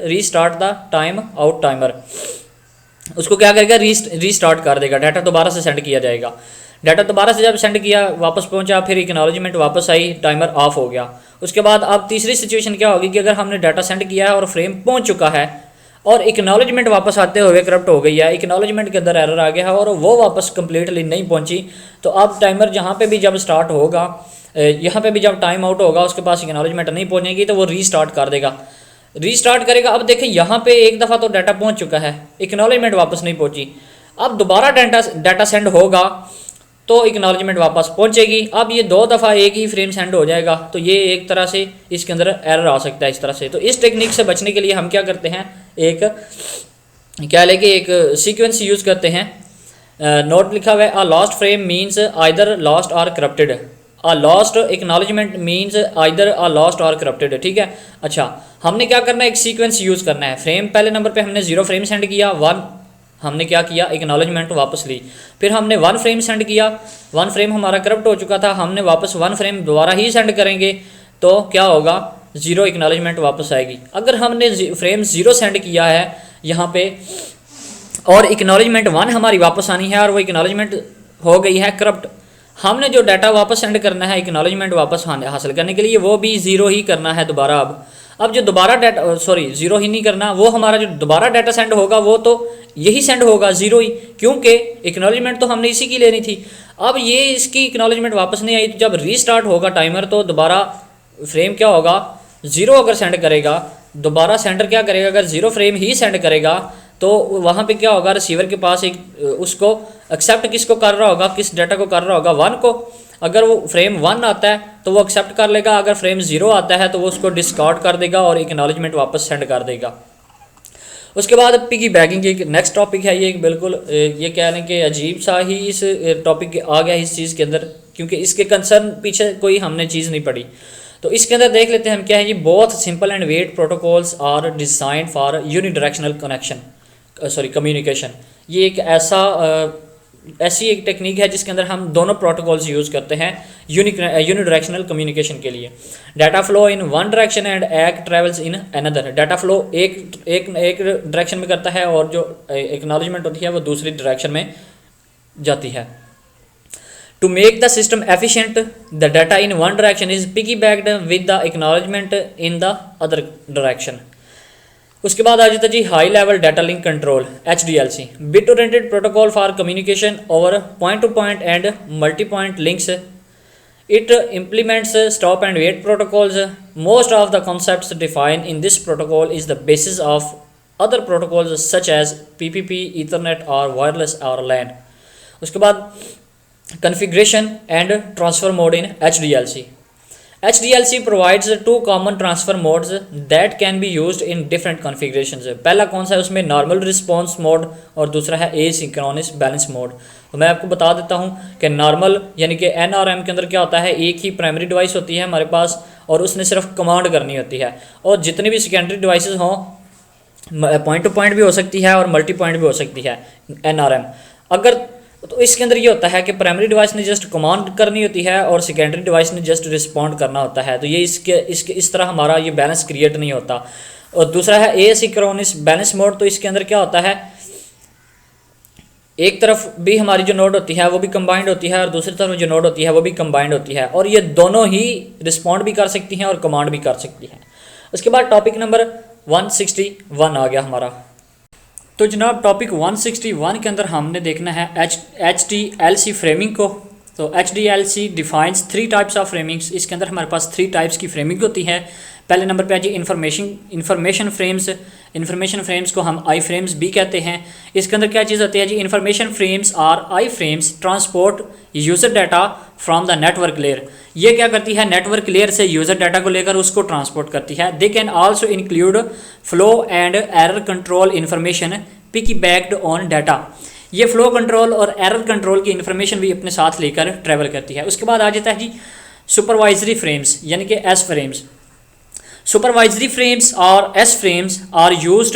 restart the time out timer. उसको क्या करेगा, रीस्टार्ट कर देगा, डाटा दोबारा से सेंड किया जाएगा। डाटा दोबारा से जब सेंड किया, वापस पहुंचा, फिर एक्नॉलेजमेंट वापस आई, टाइमर ऑफ हो गया। उसके बाद अब तीसरी सिचुएशन क्या होगी कि अगर हमने डाटा सेंड किया है और फ्रेम पहुंच चुका है और एक्नॉलेजमेंट वापस आते हुए करप्ट हो गई है, एक्नॉलेजमेंट के अंदर एरर आ गया है और वो वापस कंप्लीटली नहीं पहुंची, तो अब टाइमर जहाँ पे भी जब स्टार्ट होगा, यहाँ पे भी जब टाइम आउट होगा, उसके पास एक्नॉलेजमेंट नहीं पहुँचेगी तो वो रीस्टार्ट कर देगा, रीस्टार्ट करेगा। अब देखें यहाँ पे एक दफ़ा तो डाटा पहुँच चुका है, एक्नॉलेजमेंट वापस नहीं पहुँची। अब दोबारा डाटा सेंड होगा तो एक्नॉलेजमेंट वापस पहुँचेगी। अब ये दो दफ़ा एक ही फ्रेम सेंड हो जाएगा, तो ये एक तरह से इसके अंदर एरर आ सकता है इस तरह से। तो इस टेक्निक से बचने के लिए हम क्या करते हैं, एक सीक्वेंस यूज़ करते हैं। नोट लिखा हुआ है, a lost frame means either lost or corrupted, a lost acknowledgement means either a lost or corrupted, ठीक है। अच्छा, हमने क्या करना है, एक सीक्वेंस यूज़ करना है। फ्रेम पहले नंबर पे हमने 0 फ्रेम सेंड किया, 1 हमने क्या किया, एक्नॉलेजमेंट वापस ली। फिर हमने 1 फ्रेम सेंड किया, 1 फ्रेम हमारा करप्ट हो चुका था, हमने वापस 1 फ्रेम दोबारा ही सेंड करेंगे। तो क्या होगा, ज़ीरो एक्नॉलेजमेंट वापस आएगी। अगर हमने फ्रेम 0 सेंड किया है यहाँ पे और एक्नॉलेजमेंट 1 हमारी वापस आनी है और वो एक्नॉलेजमेंट हो गई है करप्ट, हमने जो डाटा वापस सेंड करना है एक्नॉलेजमेंट वापस हासिल करने के लिए वो भी 0 ही करना है दोबारा। अब जो दोबारा डाटा 0 ही नहीं करना, वो हमारा जो दोबारा डाटा सेंड होगा वो तो यही सेंड होगा 0 ही, क्योंकि एक्नॉलेजमेंट तो हमने इसी की लेनी थी। अब ये इसकी एक्नॉलेजमेंट वापस नहीं आई, तो जब रीस्टार्ट होगा टाइमर तो दोबारा फ्रेम क्या होगा, 0 अगर सेंड करेगा, दोबारा सेंडर क्या करेगा, अगर 0 फ्रेम ही सेंड करेगा तो वहाँ पे क्या होगा, रिसीवर के पास एक उसको एक्सेप्ट किसको कर रहा होगा, किस डाटा को कर रहा होगा, 1 को। अगर वो फ्रेम 1 आता है तो वो एक्सेप्ट कर लेगा, अगर फ्रेम 0 आता है तो वो उसको डिस्कार्ड कर देगा और एक्नॉलेजमेंट वापस सेंड कर देगा। उसके बाद पिगी बैगिंग एक नेक्स्ट टॉपिक है, ये बिल्कुल ये कह लें कि अजीब सा ही इस टॉपिक आ गया इस चीज़ के अंदर, क्योंकि इसके कंसर्न पीछे कोई हमने चीज़ नहीं पढ़ी। तो इसके अंदर देख लेते हैं हम क्या है जी। Both simple and wait protocols are design for unidirectional communication. ये एक ऐसी एक टेक्निक है जिसके अंदर हम दोनों प्रोटोकॉल्स यूज़ करते हैं यूनिडायरेक्शनल कम्युनिकेशन के लिए। Data flow in one direction and act travels in another. Data flow एक डायरेक्शन में करता है और जो एक्नॉलेजमेंट होती है वो दूसरी डायरेक्शन में जाती है। To make the system efficient, the data in one direction is piggybacked with the acknowledgement in the other direction. उसके बाद आ जाता है जी high level data link control HDLC, bit oriented protocol for communication over point to point and multi point links. It implements stop and wait protocols. Most of the concepts defined in this protocol is the basis of other protocols such as PPP, Ethernet or wireless or LAN. उसके बाद configuration and transfer mode in HDLC. HDLC provides two common transfer modes that can be used in different configurations. पहला कौन सा है उसमें, normal response mode और दूसरा है एसिंक्रोनस बैलेंस मोड। तो मैं आपको बता देता हूँ कि नॉर्मल यानी कि NRM के अंदर क्या होता है, एक ही प्राइमरी डिवाइस होती है हमारे पास और उसने सिर्फ कमांड करनी होती है, और जितनी भी सेकेंडरी डिवाइसेस हों, पॉइंट टू पॉइंट भी हो सकती है और मल्टी पॉइंट भी हो सकती है NRM। अगर तो इसके अंदर ये होता है कि प्राइमरी डिवाइस ने जस्ट कमांड करनी होती है और सेकेंडरी डिवाइस ने जस्ट रिस्पॉन्ड करना होता है। तो ये इसके इस तरह हमारा ये बैलेंस क्रिएट नहीं होता। और दूसरा है एसिंक्रोनस बैलेंस मोड। तो इसके अंदर क्या होता है, एक तरफ भी हमारी जो नोड होती है वो भी कंबाइंड होती है और दूसरी तरफ जो नोड होती है वो भी कंबाइंड होती है, और ये दोनों ही रिस्पॉन्ड भी कर सकती हैं और कमांड भी कर सकती हैं। उसके बाद टॉपिक नंबर 161 आ गया हमारा। तो जनाब टॉपिक 161 के अंदर हमने देखना है HDLC फ्रेमिंग को। तो HDLC डिफाइंस 3 टाइप्स ऑफ फ्रेमिंग्स। इसके अंदर हमारे पास 3 टाइप्स की फ्रेमिंग होती है। पहले नंबर पे है जी इंफॉर्मेशन फ्रेम्स। इंफॉर्मेशन फ्रेम्स को हम आई फ्रेम्स भी कहते हैं। इसके अंदर क्या चीज़ होती है जी, information frames or I frames transport user data from the network layer. ये क्या करती है, नेटवर्क लेयर से यूज़र डाटा को लेकर उसको ट्रांसपोर्ट करती है। They can also include flow and error control information piggybacked on data. ये फ्लो कंट्रोल और एरर कंट्रोल की इन्फॉर्मेशन भी अपने साथ लेकर ट्रैवल करती है। उसके बाद आ जाता है जी सुपरवाइजरी फ्रेम्स यानी कि S frames. Supervisory frames or S frames are used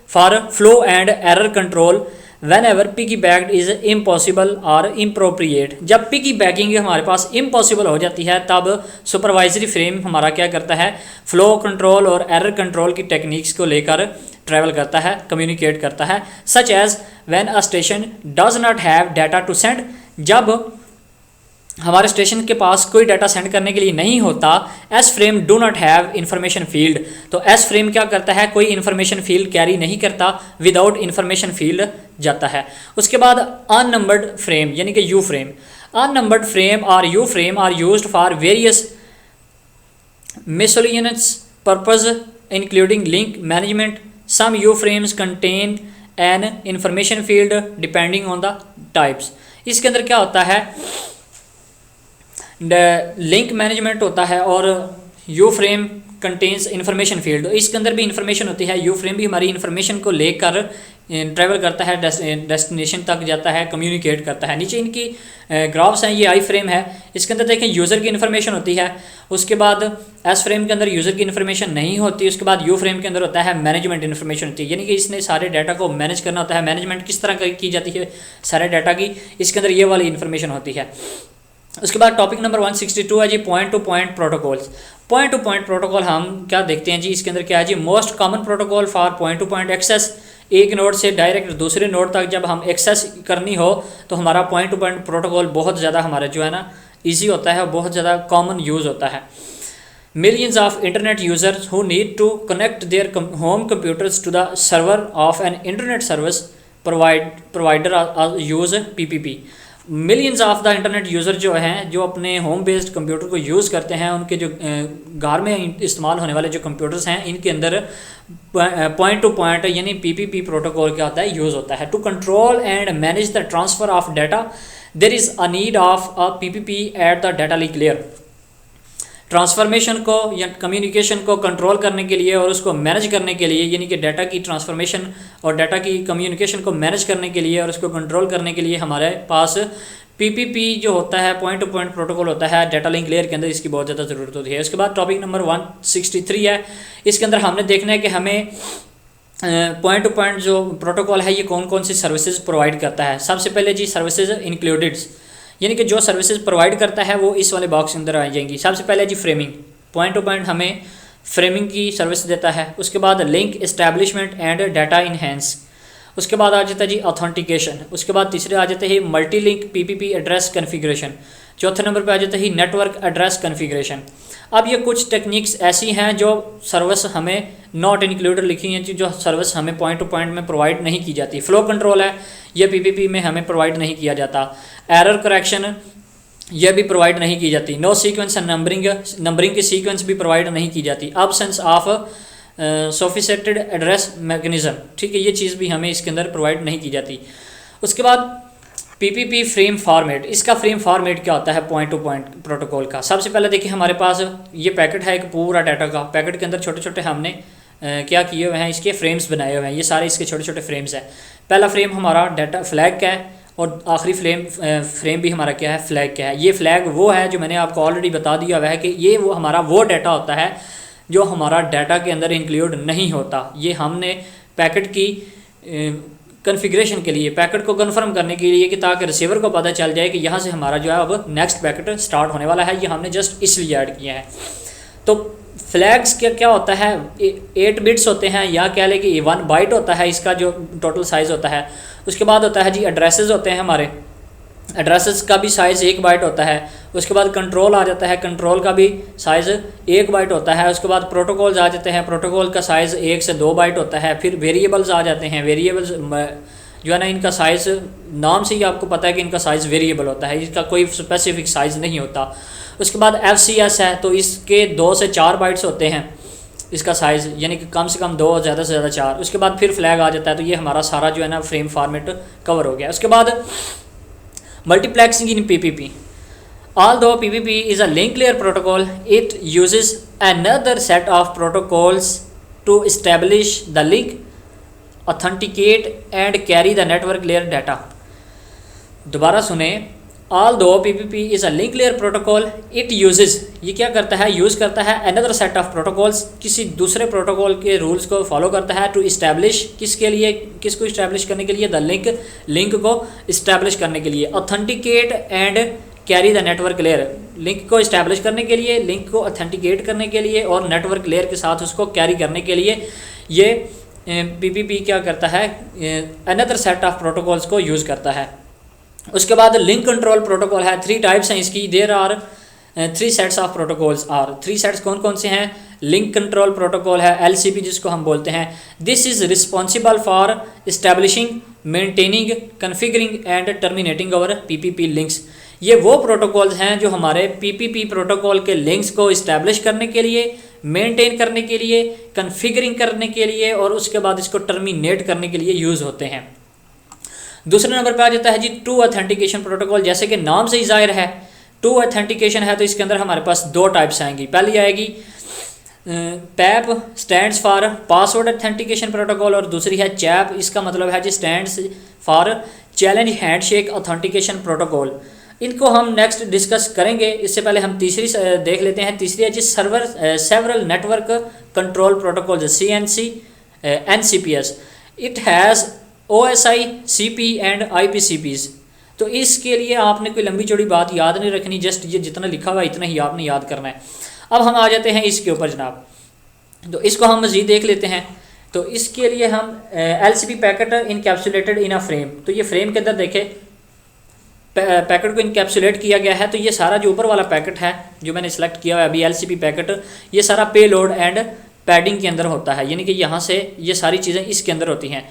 for flow and error control whenever piggybacked is impossible or inappropriate। जब piggybacking हमारे पास impossible हो जाती है तब supervisory frame हमारा क्या करता है, flow control और error control की टेक्निक्स को लेकर ट्रैवल करता है, कम्युनिकेट करता है। such as when a station does not have data to send, जब हमारे स्टेशन के पास कोई डाटा सेंड करने के लिए नहीं होता। S frame do not have information field. तो एस फ्रेम क्या करता है, कोई इंफॉर्मेशन फील्ड कैरी नहीं करता, विदाउट इंफॉर्मेशन फील्ड जाता है। उसके बाद अननंबर्ड फ्रेम यानी कि यू फ्रेम। अननंबर्ड फ्रेम और U frame are used for various miscellaneous purpose including link management. Some U frames contain an information field depending on the types. इसके अंदर क्या होता है, लिंक मैनेजमेंट होता है और U frame contains information field. इसके अंदर भी इंफॉर्मेशन होती है। यू फ्रेम भी हमारी इंफॉर्मेशन को लेकर ट्रैवल करता है, डेस्टिनेशन तक जाता है, कम्युनिकेट करता है। नीचे इनकी ग्राफ्स हैं, ये आई फ्रेम है। इसके अंदर देखें यूज़र की इन्फॉर्मेशन होती है। उसके बाद एस फ्रेम के अंदर यूज़र की इन्फॉर्मेशन नहीं होती। उसके बाद यू फ्रेम के अंदर होता है मैनेजमेंट इन्फॉर्मेशन होती है, यानी कि इसने सारे डाटा को मैनेज करना होता है। मैनेजमेंट किस तरह की जाती है सारे डाटा की, इसके अंदर ये वाली इन्फॉर्मेशन होती है। उसके बाद टॉपिक नंबर 162 है जी point to point protocols. Point to point protocol हम क्या देखते हैं जी, इसके अंदर क्या है जी, most common protocol for point to point access. एक नोड से डायरेक्ट दूसरे नोड तक जब हम एक्सेस करनी हो तो हमारा पॉइंट टू पॉइंट प्रोटोकॉल बहुत ज़्यादा हमारा जो है ना ईजी होता है, बहुत ज़्यादा कॉमन यूज़ होता है। Millions of internet users who need to connect their home computers to the server of an internet service provider use PPP। Millions of the internet user जो हैं, जो अपने होम बेस्ड कंप्यूटर को use करते हैं, उनके जो घर में इस्तेमाल होने वाले जो कंप्यूटर्स हैं, इनके अंदर पॉइंट टू पॉइंट यानी पीपीपी प्रोटोकॉल क्या होता है, यूज़ होता है। To control and manage the transfer of data there is a need of a PPP at the data link layer. Transformation को या कम्युनिकेशन को कंट्रोल करने के लिए और उसको मैनेज करने के लिए, यानी कि डाटा की ट्रांसफॉर्मेशन और डाटा की कम्युनिकेशन को मैनेज करने के लिए और उसको कंट्रोल करने के लिए हमारे पास पीपीपी जो होता है, पॉइंट टू पॉइंट प्रोटोकॉल होता है डाटा लिंक लेयर के अंदर, इसकी बहुत ज़्यादा ज़रूरत होती है। उसके बाद टॉपिक नंबर 163 है, इसके अंदर हमने देखना है कि हमें पॉइंट टू पॉइंट जो प्रोटोकॉल है ये कौन कौन सी सर्विसेज प्रोवाइड करता है। सबसे पहले जी सर्विसेज इंक्लूडेड, यानी कि जो सर्विसेज प्रोवाइड करता है वो इस वाले बॉक्स के अंदर आ जाएंगी। सबसे पहले जी फ्रेमिंग, पॉइंट टू पॉइंट हमें फ्रेमिंग की सर्विस देता है। उसके बाद link establishment and data enhance. उसके बाद आ जाता है जी ऑथेंटिकेशन। उसके बाद तीसरे आ जाते हैं multi link PPP address configuration. चौथे नंबर पे आ जाता है नेटवर्क एड्रेस कन्फिग्रेशन। अब ये कुछ टेक्निक्स ऐसी हैं जो सर्विस हमें नॉट इंक्लूडेड लिखी हैं, जो सर्विस हमें पॉइंट टू पॉइंट में प्रोवाइड नहीं की जाती। फ्लो कंट्रोल है, ये पीपीपी में हमें प्रोवाइड नहीं किया जाता। एरर करेक्शन यह भी प्रोवाइड नहीं की जाती। नो सीक्वेंस एंड नंबरिंग की सीक्वेंस भी प्रोवाइड नहीं की जाती। Absence of sophisticated address mechanism, ठीक है, ये चीज़ भी हमें इसके अंदर प्रोवाइड नहीं की जाती। उसके बाद पीपीपी फ्रेम फॉर्मेट, इसका फ्रेम फॉर्मेट क्या होता है पॉइंट टू पॉइंट प्रोटोकॉल का। सबसे पहले देखिए हमारे पास ये पैकेट है एक पूरा डाटा का। पैकेट के अंदर छोटे छोटे हमने क्या किए हुए हैं, इसके फ्रेम्स बनाए हुए हैं। ये सारे इसके छोटे छोटे फ्रेम्स हैं। पहला फ्रेम हमारा डाटा फ्लैग का है और आखिरी फ्रेम भी हमारा क्या है, फ्लैग का है। ये फ्लैग वो है जो मैंने आपको ऑलरेडी बता दिया हुआ है कि ये वो हमारा वो डाटा होता है जो हमारा डाटा के अंदर इंक्लूड नहीं होता। ये हमने पैकेट की कन्फिग्रेशन के लिए, पैकेट को कन्फर्म करने के लिए कि ताकि रिसीवर को पता चल जाए कि यहाँ से हमारा जो है अब नेक्स्ट पैकेट स्टार्ट होने वाला है, ये हमने जस्ट इसलिए ऐड किया है। तो फ्लैग्स क्या होता है, 8 बिट्स होते हैं या क्या लें कि 1 बाइट होता है इसका जो टोटल साइज़ होता है। उसके बाद होता है जी एड्रेसेस होते हैं हमारे, एड्रेसेस का भी साइज़ 1 बाइट होता है। उसके बाद कंट्रोल आ जाता है, कंट्रोल का भी साइज़ 1 बाइट होता है। उसके बाद प्रोटोकॉल्स आ जाते हैं, प्रोटोकॉल का साइज़ 1 से 2 बाइट होता है। फिर वेरिएबल्स आ जाते हैं, वेरिएबल्स जो है ना इनका साइज़ नाम से ही आपको पता है कि इनका साइज़ वेरिएबल होता है, इसका कोई स्पेसिफिक साइज़ नहीं होता। उसके बाद FCS है, तो इसके 2 से 4 बाइट्स होते हैं इसका साइज़, यानी कि कम से कम 2 और ज़्यादा से ज़्यादा 4। उसके बाद फिर फ्लैग आ जाता है। तो ये हमारा सारा जो है ना फ्रेम फॉर्मेट कवर हो गया। उसके बाद multiplexing in PPP। Although PPP is a link layer protocol, it uses another set of protocols to establish the link, authenticate and carry the network layer data। दोबारा सुने, Although PPP is a link layer protocol, it uses, ये क्या करता है, use करता है another set of protocols, किसी दूसरे प्रोटोकॉल के रूल्स को फॉलो करता है। to establish, किसके लिए, किसको इस्टेब्लिश करने के लिए, the लिंक को इस्टेब्लिश करने के लिए। authenticate and carry the network layer, link को इस्टेब्लिश करने के लिए, लिंक को ऑथेंटिकेट करने के लिए और नेटवर्क लेयर के साथ उसको कैरी करने के लिए ये PPP क्या करता है, another set of protocols को यूज़ करता है। उसके बाद लिंक कंट्रोल प्रोटोकॉल है, 3 टाइप्स हैं इसकी। There are 3 sets of protocols are, 3 sets कौन कौन से हैं। लिंक कंट्रोल प्रोटोकॉल है, LCP जिसको हम बोलते हैं। This is responsible for establishing, maintaining, configuring and terminating our PPP links. ये वो प्रोटोकॉल्स हैं जो हमारे PPP प्रोटोकॉल के लिंक्स को इस्टेब्लिश करने के लिए, मेंटेन करने के लिए, कन्फिगरिंग करने के लिए और उसके बाद इसको टर्मिनेट करने के लिए यूज़ होते हैं। दूसरे नंबर पे आ जाता है जी टू ऑथेंटिकेशन प्रोटोकॉल। जैसे कि नाम से ही जाहिर है टू ऑथेंटिकेशन है, तो इसके अंदर हमारे पास 2 टाइप्स आएंगी। पहली आएगी PAP, stands for password authentication protocol, और दूसरी है चैप, इसका मतलब है जी stands for challenge handshake authentication protocol. इनको हम नेक्स्ट डिस्कस करेंगे। इससे पहले हम तीसरी देख लेते हैं। तीसरी है जी several network control protocol, CNC NCPS। It has OSI, CP and IPCPs। तो इसके लिए आपने कोई लंबी चौड़ी बात याद नहीं रखनी, जस्ट ये जितना लिखा हुआ है इतना ही आपने याद करना है। अब हम आ जाते हैं इसके ऊपर जनाब, तो इसको हम मज़ीद देख लेते हैं। तो इसके लिए हम LCP packet encapsulated in a frame, तो ये फ्रेम के अंदर देखें पैकेट को इनकैप्सुलेट किया गया है। तो ये सारा जो ऊपर वाला पैकेट है जो मैंने सेलेक्ट किया है अभी LCP पैकेट, ये सारा पे लोड एंड पैडिंग के अंदर होता है, यानी कि यहाँ से ये सारी चीज़ें इसके अंदर होती हैं।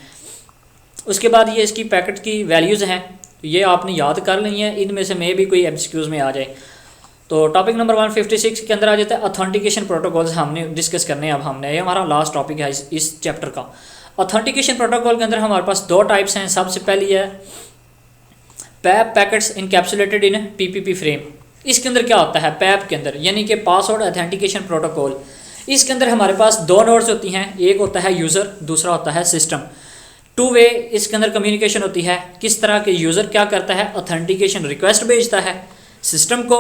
उसके बाद ये इसकी पैकेट की वैल्यूज़ हैं, ये आपने याद कर ली हैं, इनमें से मे भी कोई MCQs में आ जाए। तो टॉपिक नंबर 156 के अंदर आ जाता है ऑथेंटिकेशन प्रोटोकॉल्स, हमने डिस्कस करने हैं अब हमने, ये हमारा लास्ट टॉपिक है इस चैप्टर का। ऑथेंटिकेशन प्रोटोकॉल के अंदर हमारे पास दो टाइप्स हैं। सबसे पहली है पैप पैकेट्स इनकैप्सुलेटेड इन PPP फ्रेम। इसके अंदर क्या होता है पैप के अंदर, यानी कि पासवर्ड ऑथेंटिकेशन प्रोटोकॉल। इसके अंदर हमारे पास दो नोड्स होती हैं, एक होता है यूज़र, दूसरा होता है सिस्टम। टू वे इसके अंदर कम्युनिकेशन होती है। किस तरह के यूज़र क्या करता है, ऑथेंटिकेशन रिक्वेस्ट भेजता है सिस्टम को,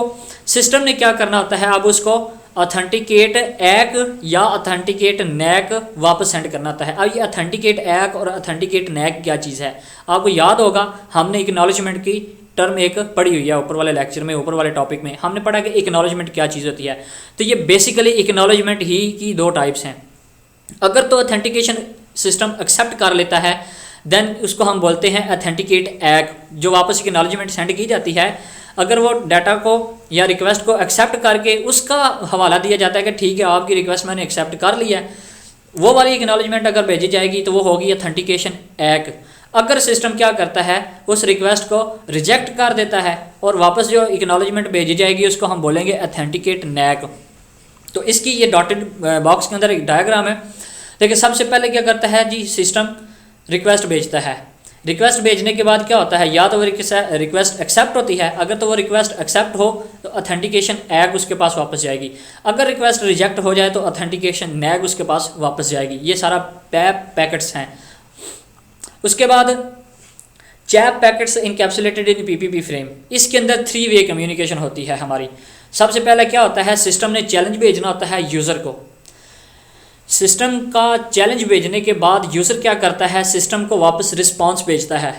सिस्टम ने क्या करना होता है, अब उसको ऑथेंटिकेट एक या ऑथेंटिकेट नैक वापस सेंड करना होता है। अब ये ऑथेंटिकेट एक और ऑथेंटिकेट नैक क्या चीज़ है, आपको याद होगा हमने एक्नॉलेजमेंट की टर्म एक पढ़ी हुई है ऊपर वाले लेक्चर में, ऊपर वाले टॉपिक में हमने पढ़ा कि एक्नॉलेजमेंट क्या चीज़ होती है। तो ये बेसिकली एक्नॉलेजमेंट ही की दो टाइप्स हैं। अगर तो ऑथेंटिकेशन सिस्टम एक्सेप्ट कर लेता है देन उसको हम बोलते हैं ऑथेंटिकेट एक, जो वापस एक्नॉलेजमेंट सेंड की जाती है। अगर वो डाटा को या रिक्वेस्ट को एक्सेप्ट करके उसका हवाला दिया जाता है कि ठीक है आपकी रिक्वेस्ट मैंने एक्सेप्ट कर लिया है, वो वाली एक्नॉलेजमेंट अगर भेजी जाएगी तो वो होगी ऑथेंटिकेशन एक। अगर सिस्टम क्या करता है उस रिक्वेस्ट को रिजेक्ट कर देता है और वापस जो एक्नॉलेजमेंट भेजी जाएगी उसको हम बोलेंगे ऑथेंटिकेट नैक। तो इसकी ये डॉटेड बॉक्स के अंदर एक डायग्राम है। देखिए सबसे पहले क्या करता है जी, सिस्टम रिक्वेस्ट भेजता है। रिक्वेस्ट भेजने के बाद क्या होता है, या तो वो रिक्वेस्ट एक्सेप्ट होती है, अगर तो वो रिक्वेस्ट एक्सेप्ट हो तो ऑथेंटिकेशन एक उसके पास वापस जाएगी। अगर रिक्वेस्ट रिजेक्ट हो जाए तो ऑथेंटिकेशन नैग उसके पास वापस जाएगी। ये सारा पैप पैकेट्स हैं। उसके बाद चैप पैकेट्स इनकैप्सुलेटेड इन PPP फ्रेम। इसके अंदर 3 वे कम्युनिकेशन होती है हमारी। सबसे पहले क्या होता है, सिस्टम ने चैलेंज भेजना होता है यूज़र को। सिस्टम का चैलेंज भेजने के बाद यूज़र क्या करता है, सिस्टम को वापस रिस्पांस भेजता है।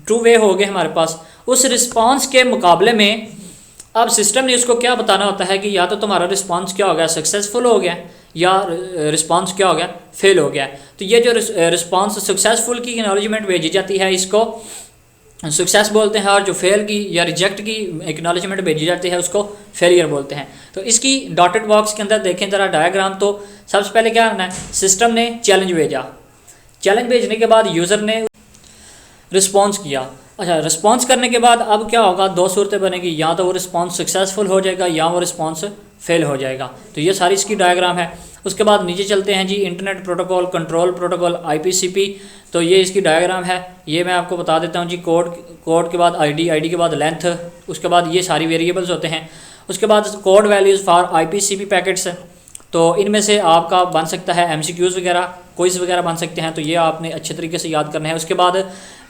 2 वे हो गए हमारे पास। उस रिस्पांस के मुकाबले में अब सिस्टम ने उसको क्या बताना होता है कि या तो तुम्हारा रिस्पांस क्या हो गया, सक्सेसफुल हो गया, या रिस्पांस क्या हो गया, फेल हो गया। तो ये जो रिस्पांस सक्सेसफुल की एक्नॉलेजमेंट भेजी जाती है इसको सक्सेस बोलते हैं, और जो फेल की या रिजेक्ट की एक्नॉलेजमेंट भेजी जाती है उसको फेलियर बोलते हैं। तो इसकी डॉटेड बॉक्स के अंदर देखें ज़रा डायग्राम। तो सबसे पहले क्या करना है, सिस्टम ने चैलेंज भेजा, चैलेंज भेजने के बाद यूज़र ने रिस्पॉन्स किया। अच्छा, रिस्पॉन्स करने के बाद अब क्या होगा, 2 सूरतें बनेगी, या तो वो रिस्पॉन्स सक्सेसफुल हो जाएगा या वो रिस्पॉन्स फेल हो जाएगा। तो ये सारी इसकी डायग्राम है। उसके बाद नीचे चलते हैं जी, internet protocol control protocol IPCP। तो ये इसकी डायग्राम है, ये मैं आपको बता देता हूँ जी। कोड के बाद ID के बाद लेंथ, उसके बाद ये सारी वेरिएबल्स होते हैं। उसके बाद code values for IPCP packets. तो इनमें से आपका बन सकता है MCQs वगैरह, क्विज़ वगैरह बन सकते हैं, तो ये आपने अच्छे तरीके से याद करना है। उसके बाद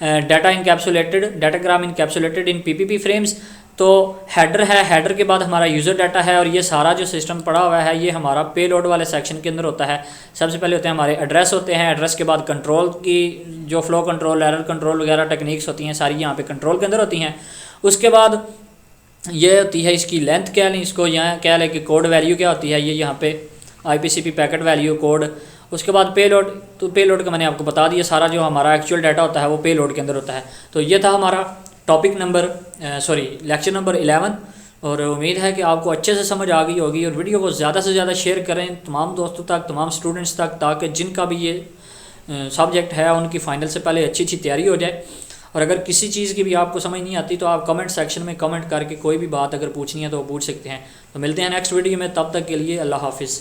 डाटा इनकैप्सुलेटेड, डाटाग्राम इनकैप्सुलेटेड इन PPP फ्रेम्स। तो हेडर है, हेडर के बाद हमारा यूज़र डाटा है, और ये सारा जो सिस्टम पड़ा हुआ है ये हमारा पे लोड वाले सेक्शन के अंदर होता है। सबसे पहले होते हैं हमारे एड्रेस होते हैं, एड्रेस के बाद कंट्रोल की जो फ्लो कंट्रोल, एरर कंट्रोल वगैरह टेक्निक्स होती हैं सारी यहाँ पे कंट्रोल के अंदर होती हैं। उसके बाद ये होती है इसकी लेंथ, क्या लें इसको, यहाँ क्या लें कि कोड वैल्यू क्या होती है, ये यहाँ पे IPCP पैकेट वैल्यू कोड। उसके बाद पे लोड, तो पे लोड का मैंने आपको बता दिया, सारा जो हमारा एक्चुअल डाटा होता है वो पे लोड के अंदर होता है। तो ये था हमारा टॉपिक नंबर लेक्चर नंबर 11, और उम्मीद है कि आपको अच्छे से समझ आ गई होगी। और वीडियो को ज़्यादा से ज़्यादा शेयर करें तमाम दोस्तों तक, तमाम स्टूडेंट्स तक, ताकि जिनका भी ये सब्जेक्ट है उनकी फ़ाइनल से पहले अच्छी तैयारी हो जाए। और अगर किसी चीज़ की भी आपको समझ नहीं आती तो आप कमेंट सेक्शन में कमेंट करके कोई भी बात अगर पूछनी है तो वो पूछ सकते हैं। तो मिलते हैं नेक्स्ट वीडियो में, तब तक के लिए अल्लाह हाफिज़।